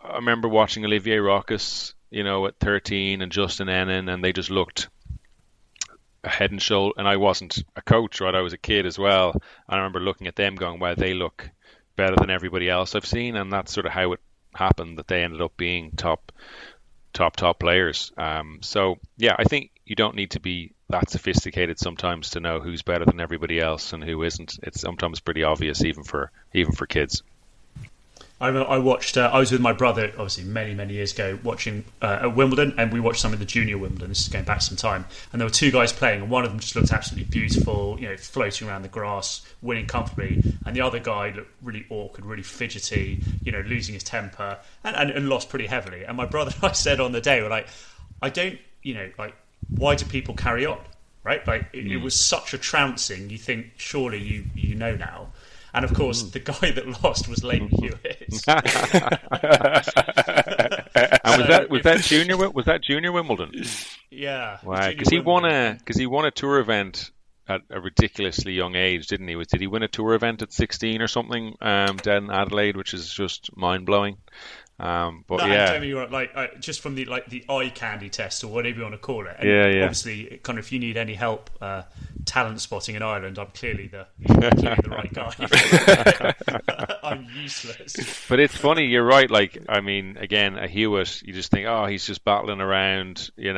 I remember watching Olivier Rochus, at 13, and Justin Ennin, and they just looked a head and shoulder. And I wasn't a coach, right? I was a kid as well. And I remember looking at them going, wow, they look better than everybody else I've seen. And that's sort of how it happened that they ended up being top players. So yeah, I think you don't need to be that sophisticated sometimes to know who's better than everybody else and who isn't. It's sometimes pretty obvious even for kids. I watched. I was with my brother, obviously many years ago, watching at Wimbledon, and we watched some of the junior Wimbledon. This is going back some time, and there were 2 guys playing, and one of them just looked absolutely beautiful, floating around the grass, winning comfortably, and the other guy looked really awkward, really fidgety, losing his temper, and lost pretty heavily. And my brother and I said on the day, we're like, I don't, why do people carry on, right? It was such a trouncing. You think surely you know now. And of course, the guy that lost was Leighton Hewitt. And was that junior Wimbledon? Yeah. Wow, because he won a tour event at a ridiculously young age, didn't he? Did he win a tour event at 16 or something? Down in Adelaide, which is just mind blowing. But no, yeah, you're right, just from the eye candy test or whatever you want to call it. And yeah. Obviously, kind of, if you need any help talent spotting in Ireland, I'm clearly the right guy. I'm useless. But it's funny, you're right. Again, a Hewitt, you just think, oh, he's just battling around. He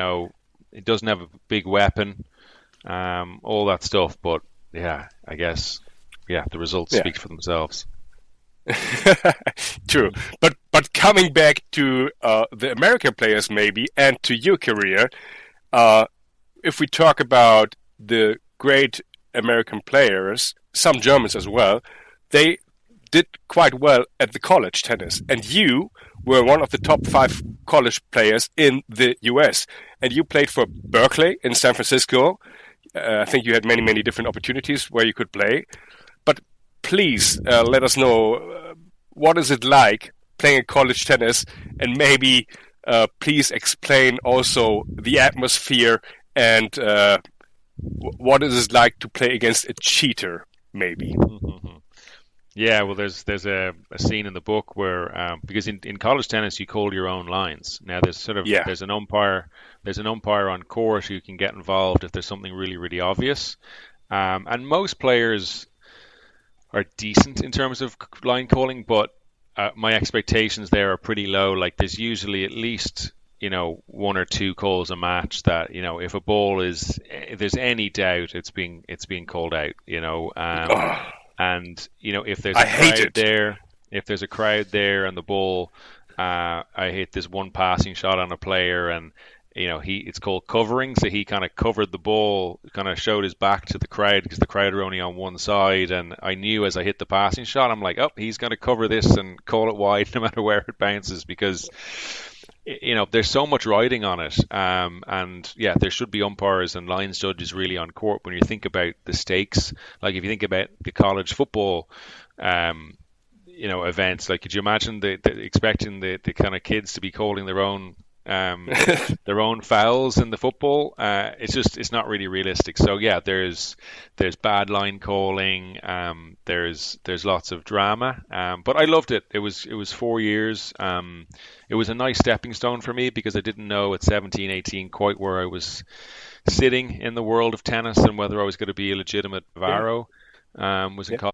doesn't have a big weapon, all that stuff. But yeah, I guess, the results speak for themselves. True, but coming back to the American players maybe and to your career, if we talk about the great American players, some Germans as well, they did quite well at the college tennis, and you were one of the top 5 college players in the US, and you played for Berkeley in San Francisco. I think you had many different opportunities where you could play, but please let us know what is it like playing college tennis, and maybe please explain also the atmosphere and what is it like to play against a cheater, maybe. Yeah, well, there's a scene in the book where because in college tennis you call your own lines. Now there's an umpire on court who can get involved if there's something really obvious, and most players are decent in terms of line calling, but my expectations there are pretty low. Like there's usually at least 1 or 2 calls a match that if a ball if there's any doubt it's being called out. And if there's a crowd there and the ball, I hit this one passing shot on a player, and it's called covering. So he kind of covered the ball, kind of showed his back to the crowd because the crowd are only on one side. And I knew as I hit the passing shot, I'm like, oh, he's going to cover this and call it wide no matter where it bounces, because there's so much riding on it. And yeah, there should be umpires and lines judges really on court when you think about the stakes. Like if you think about the college football, events, like could you imagine expecting the kind of kids to be calling their own fouls in the football? It's not really realistic. So yeah, there's bad line calling. There's lots of drama. But I loved it. It was 4 years. It was a nice stepping stone for me because I didn't know at 17, 18 quite where I was sitting in the world of tennis and whether I was going to be a legitimate Varo.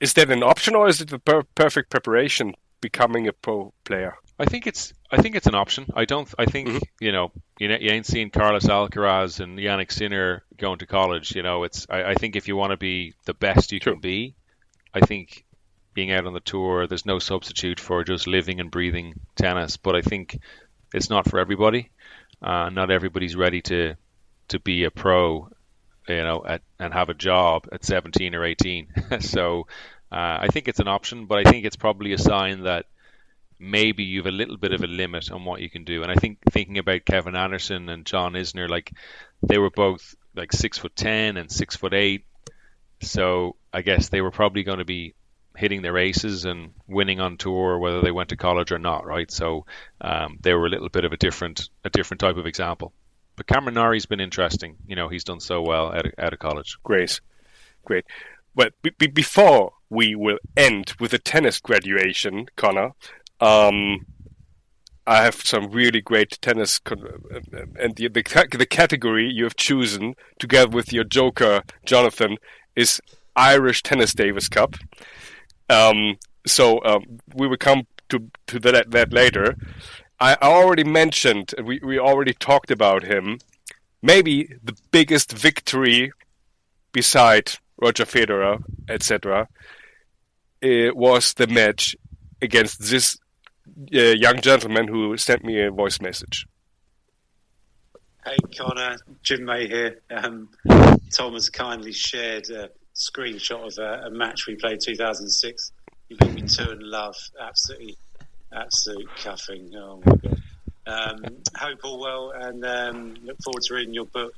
Is that an option, or is it the perfect preparation becoming a pro player? I think it's an option. I think you ain't seen Carlos Alcaraz and Yannick Sinner going to college. I think if you want to be the best you can be, I think being out on the tour, there's no substitute for just living and breathing tennis. But I think it's not for everybody. Not everybody's ready to be a pro, and have a job at 17 or 18. So I think it's an option, but I think it's probably a sign that maybe you have a little bit of a limit on what you can do. And I think thinking about Kevin Anderson and John Isner, like they were both like 6'10" and 6'8", so I guess they were probably going to be hitting their aces and winning on tour, whether they went to college or not, right? So they were a little bit of a different type of example. But Cameron Norrie's been interesting. He's done so well out of college. Great. Well, before we will end with the tennis graduation, Conor, I have some really great tennis, and the category you have chosen together with your joker, Jonathan, is Irish Tennis Davis Cup. So we will come to that later. I already mentioned, we already talked about him, maybe the biggest victory beside Roger Federer, etc., was the match against this young gentleman who sent me a voice message. Hey Conor, Jim May here. Tom has kindly shared a screenshot of a match we played 2006. You beat me 2-love, absolute cuffing. Oh my god. Hope all well, and look forward to reading your book.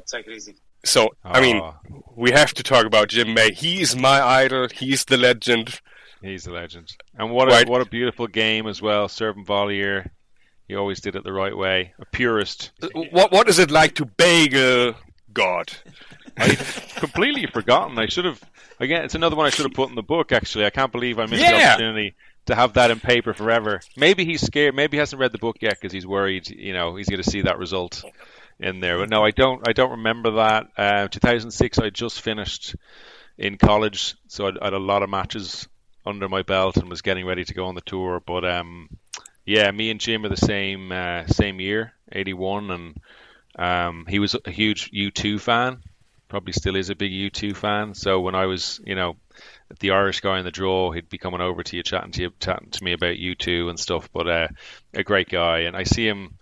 Take it easy. So, I mean, we have to talk about Jim May. He is my idol. He's the legend. He's the legend. And what a beautiful game as well. Serve and volleyer. He always did it the right way. A purist. What is it like to bagel God? I've completely forgotten. Again, it's another one I should have put in the book, actually. I can't believe I missed the opportunity to have that in paper forever. Maybe he's scared. Maybe he hasn't read the book yet because he's worried, he's going to see that result in there. But no, I don't remember that. 2006, I just finished in college, so I had a lot of matches under my belt and was getting ready to go on the tour. But yeah, me and Jim are the same year, 81, and he was a huge U2 fan. probably still is a big U2 fan. So when I was, the Irish guy in the draw, he'd be coming over to you, chatting to me about U2 and stuff. But a great guy, and I see him.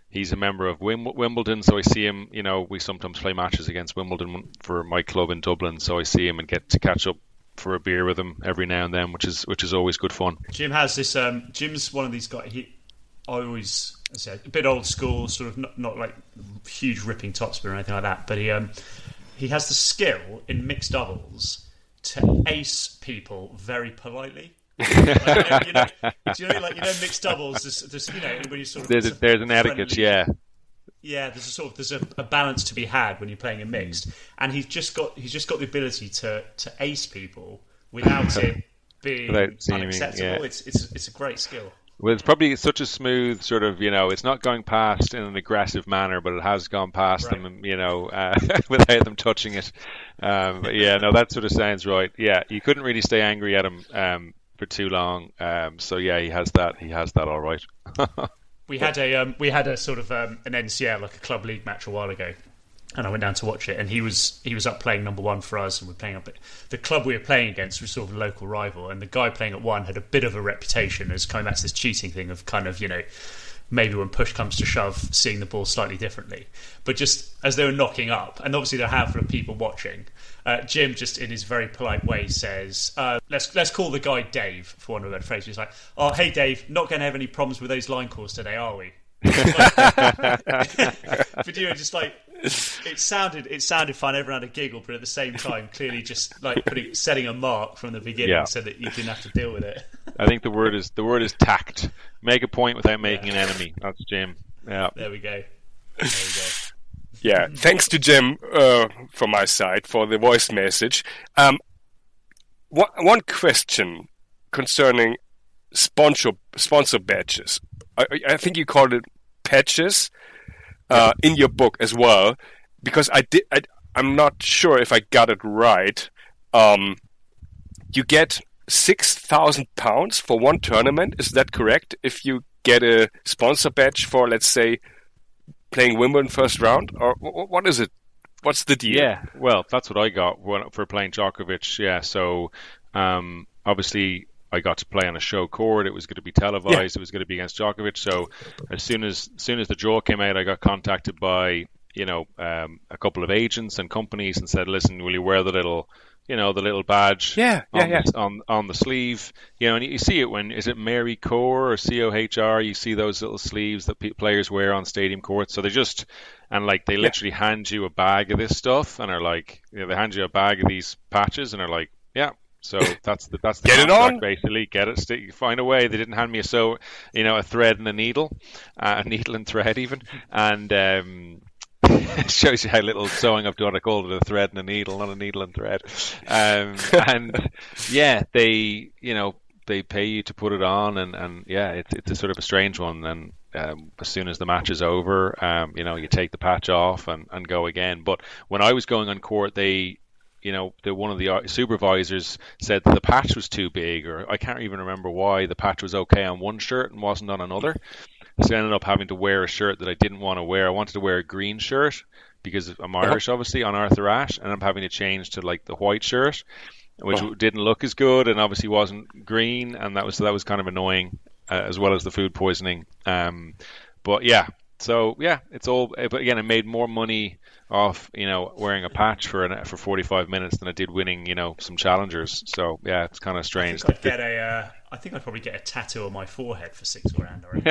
He's a member of Wimbledon, so I see him. We sometimes play matches against Wimbledon for my club in Dublin, so I see him and get to catch up for a beer with him every now and then, which is always good fun. Jim has this. Jim's one of these guys. I always say a bit old school, sort of not like huge ripping topspin or anything like that, but he has the skill in mixed doubles to ace people very politely. Mixed doubles. When you sort of there's an etiquette, yeah. Yeah, there's a balance to be had when you're playing a mixed, and he's just got the ability to ace people without it being unacceptable. Yeah. It's a great skill. Well, it's probably such a smooth sort of, it's not going past in an aggressive manner, but it has gone past them, without them touching it. But yeah, no, that sort of sounds right. Yeah, you couldn't really stay angry at him for too long. So yeah, he has that all right. We had a sort of an NCL, like a club league match a while ago, and I went down to watch it, and he was up playing number one for us, and we're playing up. The club we were playing against was sort of a local rival, and the guy playing at one had a bit of a reputation as coming back to this cheating thing of kind of, maybe when push comes to shove, seeing the ball slightly differently. But just as they were knocking up, and obviously there are a handful of people watching, Jim just in his very polite way says, let's call the guy Dave, for one of a better phrase. He's like, "Oh, hey Dave, not going to have any problems with those line calls today, are we?" But just like it sounded fun. Everyone had a giggle, but at the same time, clearly just like setting a mark from the beginning so that you didn't have to deal with it. I think the word is tact. Make a point without making an enemy. That's Jim. Yeah. There we go. Yeah, thanks to Jim from my side for the voice message. One question concerning sponsor badges. I think you called it patches in your book as well, because I'm not sure if I got it right. You get £6,000 for one tournament. Is that correct? If you get a sponsor badge for, let's say, playing Wimbledon first round, or what is it? What's the deal? Yeah, well, that's what I got for playing Djokovic. Yeah, so obviously I got to play on a show court. It was going to be televised. Yeah. It was going to be against Djokovic. So as soon as the draw came out, I got contacted by a couple of agents and companies and said, "Listen, will you wear the little badge on the sleeve?" And you see it when, is it Mary Core or COHR? You see those little sleeves that players wear on stadium courts. So they literally hand you a bag of this stuff and are like, they hand you a bag of these patches and are like, yeah. So that's the get contract, it on. Basically. Get it. Find a way. They didn't hand me a thread and a needle and thread even, and it shows you how little sewing I've done. I called it a thread and a needle, not a needle and thread. And yeah, they pay you to put it on, and yeah, it's a sort of a strange one. And as soon as the match is over, you take the patch off and go again. But when I was going on court, one of the supervisors said that the patch was too big, or I can't even remember why. The patch was okay on one shirt and wasn't on another. So I ended up having to wear a shirt that I didn't want to wear. I wanted to wear a green shirt because I'm Irish, obviously, on Arthur Ashe, and I'm having to change to like the white shirt, which didn't look as good and obviously wasn't green, and that was kind of annoying, as well as the food poisoning. But yeah, so yeah, it's all. But again, I made more money off wearing a patch for 45 minutes than I did winning some challengers. So yeah, it's kind of strange. I think I'd probably get a tattoo on my forehead for $6,000.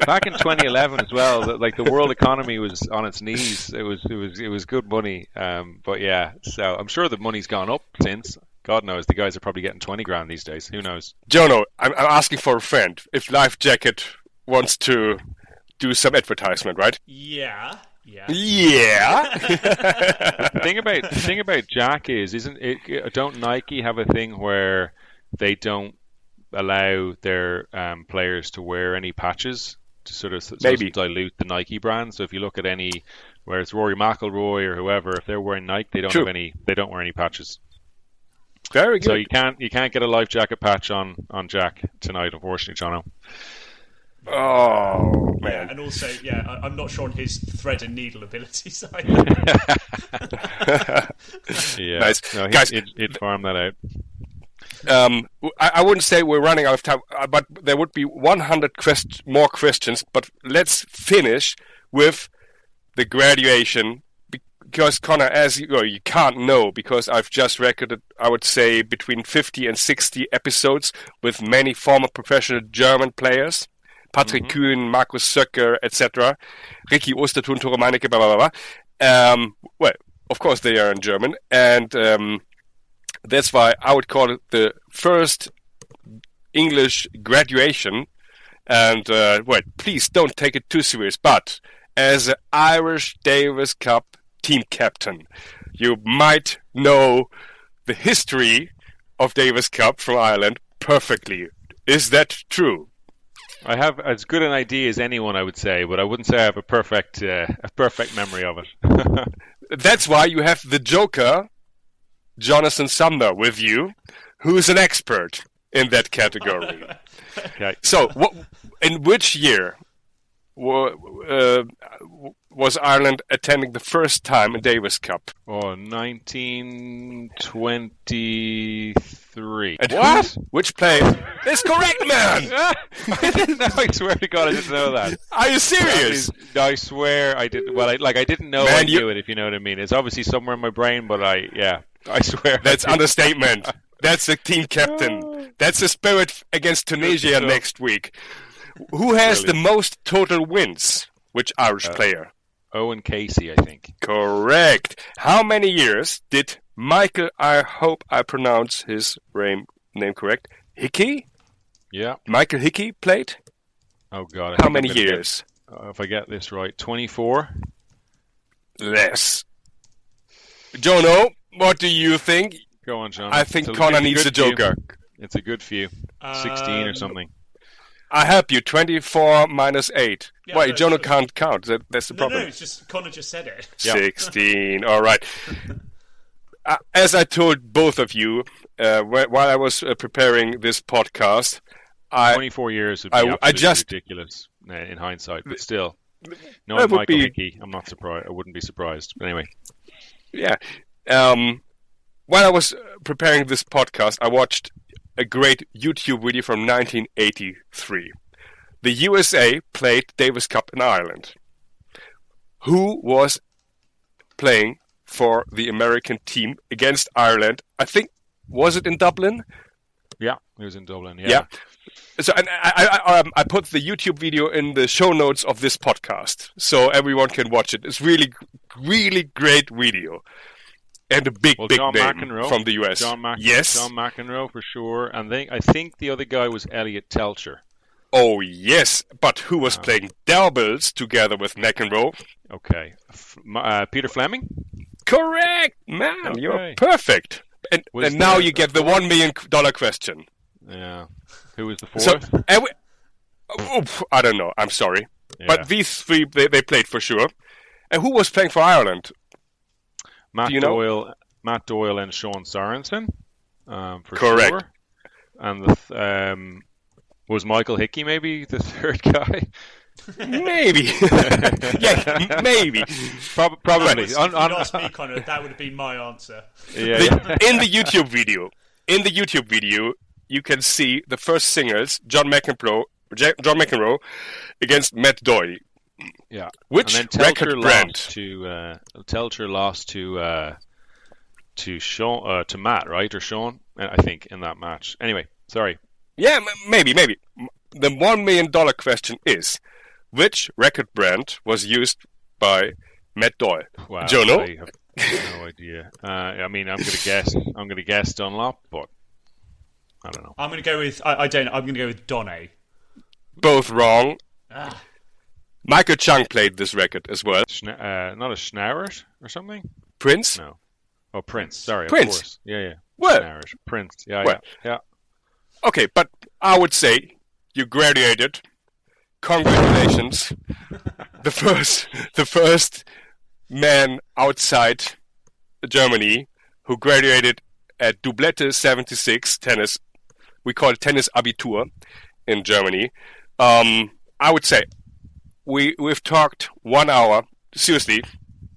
Back in 2011 as well, the world economy was on its knees. It was good money. But yeah, so I'm sure the money's gone up since. God knows, the guys are probably getting $20,000 these days. Who knows? Jono, I'm asking for a friend. If Life Jacket wants to do some advertisement, right? Yeah. The thing about Jack don't Nike have a thing where they don't allow their players to wear any patches to sort of dilute the Nike brand? So if you look at where it's Rory McIlroy or whoever, if they're wearing Nike, they don't wear any patches. Very good. So you can't get a Life Jacket patch on Jack tonight, unfortunately, Jono. Oh, man. And also, I'm not sure on his thread and needle abilities either. Nice. No, Guys, he'd farm that out. I wouldn't say we're running out of time, but there would be 100 more questions. But let's finish with the graduation, because Conor, as you can't know, because I've just recorded, I would say, between 50 and 60 episodes with many former professional German players. Patrick Kühn, Markus Söcker, etc. Ricky Ostertun, Tore Meinecke, blah, blah, blah. Well, of course they are in German. And that's why I would call it the first English graduation. And, please don't take it too serious. But as an Irish Davis Cup team captain, you might know the history of Davis Cup from Ireland perfectly. Is that true? I have as good an idea as anyone, I would say, but I wouldn't say I have a perfect memory of it. That's why you have the Joker, Jonathan Sumner, with you, who's an expert in that category. Okay. So, in which year was Ireland attending the first time a Davis Cup? Oh, 1923. And what? Which player? It's correct, man! I didn't know. I swear to God, I didn't know that. Are you serious? I swear I didn't. Well, I didn't know. Man, I knew it. If you know what I mean. It's obviously somewhere in my brain, but I swear. That's understatement. That's the team captain. That's the spirit against Tunisia next week. Who has the most total wins? Which Irish player? Owen Casey, I think. Correct. How many years did Michael, I hope I pronounce his name correct, Hickey? Yeah. Michael Hickey played? Oh, God. How many years? If I get this right, 24? Less. Jono, what do you think? Go on, John. I think Conor needs a joker. It's a good few. 16 or something. I help you. 24 minus 8. Yeah, Wait, Jono can't count. That's the problem. No, it's just Conor just said it. 16. All right. As I told both of you while I was preparing this podcast, 24 years would be absolutely ridiculous in hindsight, but still. No, Michael Hickey, I'm not surprised. I wouldn't be surprised. But anyway. Yeah. While I was preparing this podcast, I watched a great YouTube video from 1983. The USA played Davis Cup in Ireland. Who was playing for the American team against Ireland? I think, was it in Dublin? Yeah, it was in Dublin, yeah. So and I put the YouTube video in the show notes of this podcast, so everyone can watch it. It's really, really great video. And a big John name McEnroe, from the US. Yes. John McEnroe, for sure. And I think the other guy was Elliot Telcher. Oh, yes. But who was playing doubles together with McEnroe? Okay. Peter Fleming? Correct! Man, okay. You're perfect. And now you get the $1 million question. Yeah. Who was the fourth? So, I don't know. I'm sorry. Yeah. But these three, they played for sure. And who was playing for Ireland? Matt Doyle and Sean Sorensen, for correct. Sure. And was Michael Hickey maybe the third guy? Maybe. Yeah, maybe. Probably. If you asked me, Conor, that would have been my answer. Yeah. In the YouTube video, you can see the first singles, John McEnroe against Matt Doyle. Yeah, which record brand? Telcher lost to Sean, to Matt, right, or Sean? I think in that match. Anyway, sorry. Yeah, maybe. The $1 million question is, which record brand was used by Matt Doyle? Wow, Jono? I have no idea. I mean, I'm going to guess Dunlop, but I don't know. I'm going to go with I'm going to go with Donne. Both wrong. Michael Chang played this record as well. Not a Schnarrett or something? Prince? No. Oh, Prince. Sorry, Prince. Of course. Yeah. Well, Schnarrett. Prince. Yeah. Okay, but I would say you graduated. Congratulations. the first man outside Germany who graduated at Doublette 76 tennis. We call it tennis Abitur in Germany. I would say we've talked 1 hour. Seriously,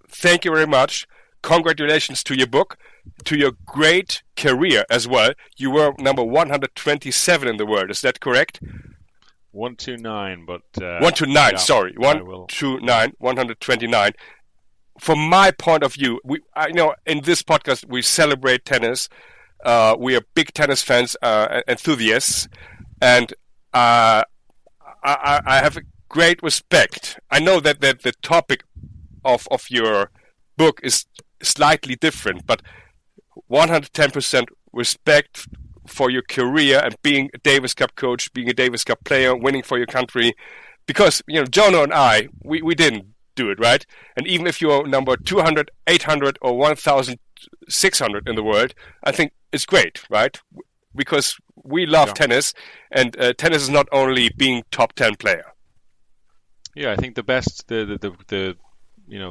thank you very much. Congratulations to your book, to your great career as well. You were number 127 in the world. Is that correct? 129, but 129. Yeah, sorry, 129, 129. From my point of view, I know in this podcast we celebrate tennis. We are big tennis fans, enthusiasts, and I have a great respect. I know that the topic of your book is slightly different, but 110% respect for your career and being a Davis Cup coach, being a Davis Cup player, winning for your country. Because, Jono and I, we didn't do it, right? And even if you're number 200, 800 or 1,600 in the world, I think it's great, right? Because we love tennis, and tennis is not only being top 10 player. Yeah, I think the best, the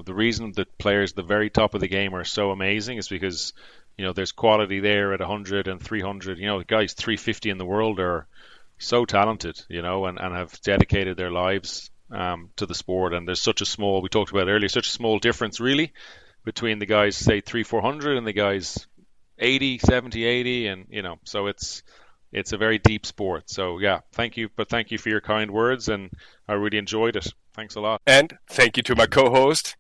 reason that players at the very top of the game are so amazing is because, there's quality there at 100 and 300. The guys 350 in the world are so talented, and have dedicated their lives to the sport. And there's we talked about earlier, such a small difference really between the guys, say 300-400 and the guys 80, 70, 80. And, so it's a very deep sport. So yeah, thank you for your kind words, and I really enjoyed it. Thanks a lot. And thank you to my co-host,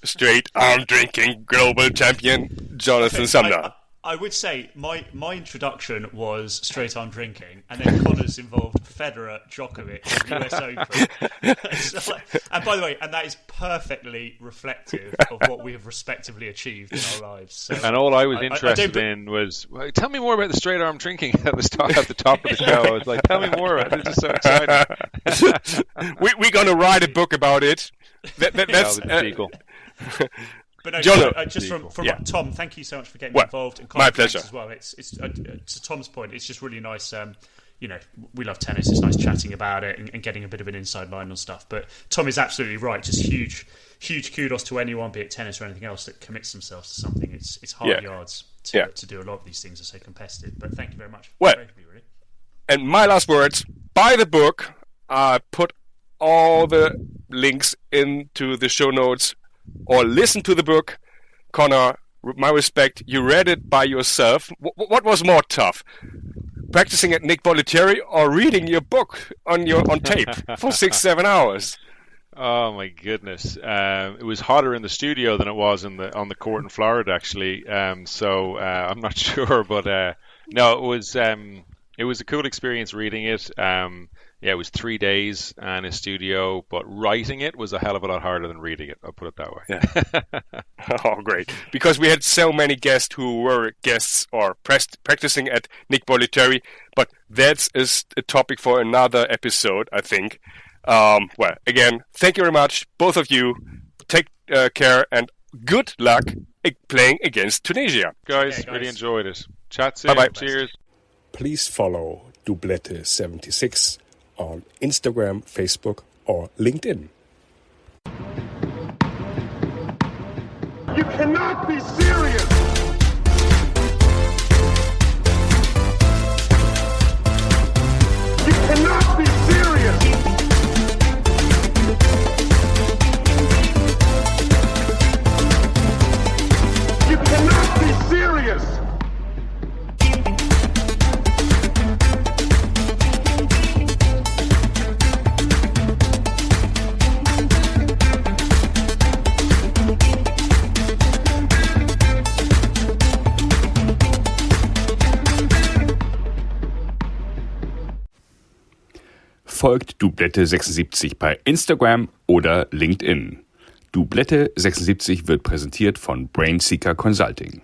straight arm drinking global champion, Jonathan Sumner. I would say my introduction was straight arm drinking, and then Conor's involved Federer, Djokovic, US Open. And by the way, and that is perfectly reflective of what we have respectively achieved in our lives. So, and all I was interested in was, tell me more about the straight arm drinking at the top of the show. I was like, tell me more about it. This is so exciting. We're going to write a book about it. That's But no, just from Tom, thank you so much for getting me involved. And my pleasure as well. It's to Tom's point, it's just really nice. We love tennis. It's nice chatting about it and getting a bit of an inside line on stuff. But Tom is absolutely right. Just huge kudos to anyone, be it tennis or anything else, that commits themselves to something. It's hard yards to do a lot of these things. Are so competitive. But thank you very much. Really. And my last words: buy the book. Put all the links into the show notes. Or listen to the book. Conor, my respect, you read it by yourself. What was more tough? Practicing at Nick Bollettieri or reading your book on tape for 6-7 hours? Oh my goodness. It was hotter in the studio than it was on the court in Florida, actually. So I'm not sure, but no, it was a cool experience reading it. It was 3 days in a studio, but writing it was a hell of a lot harder than reading it. I'll put it that way. Yeah. Oh, great. Because we had so many guests who were guests or practicing at Nick Bollettieri, but that's a topic for another episode, I think. Again, thank you very much, both of you. Take care and good luck playing against Tunisia. Guys, really enjoyed it. Chat soon. Bye-bye. Cheers. Please follow Doublette76 on Instagram, Facebook, or LinkedIn. You cannot be serious! You cannot be serious! You cannot be serious! Folgt Doublette76 bei Instagram oder LinkedIn. Doublette76 wird präsentiert von Brainseeker Consulting.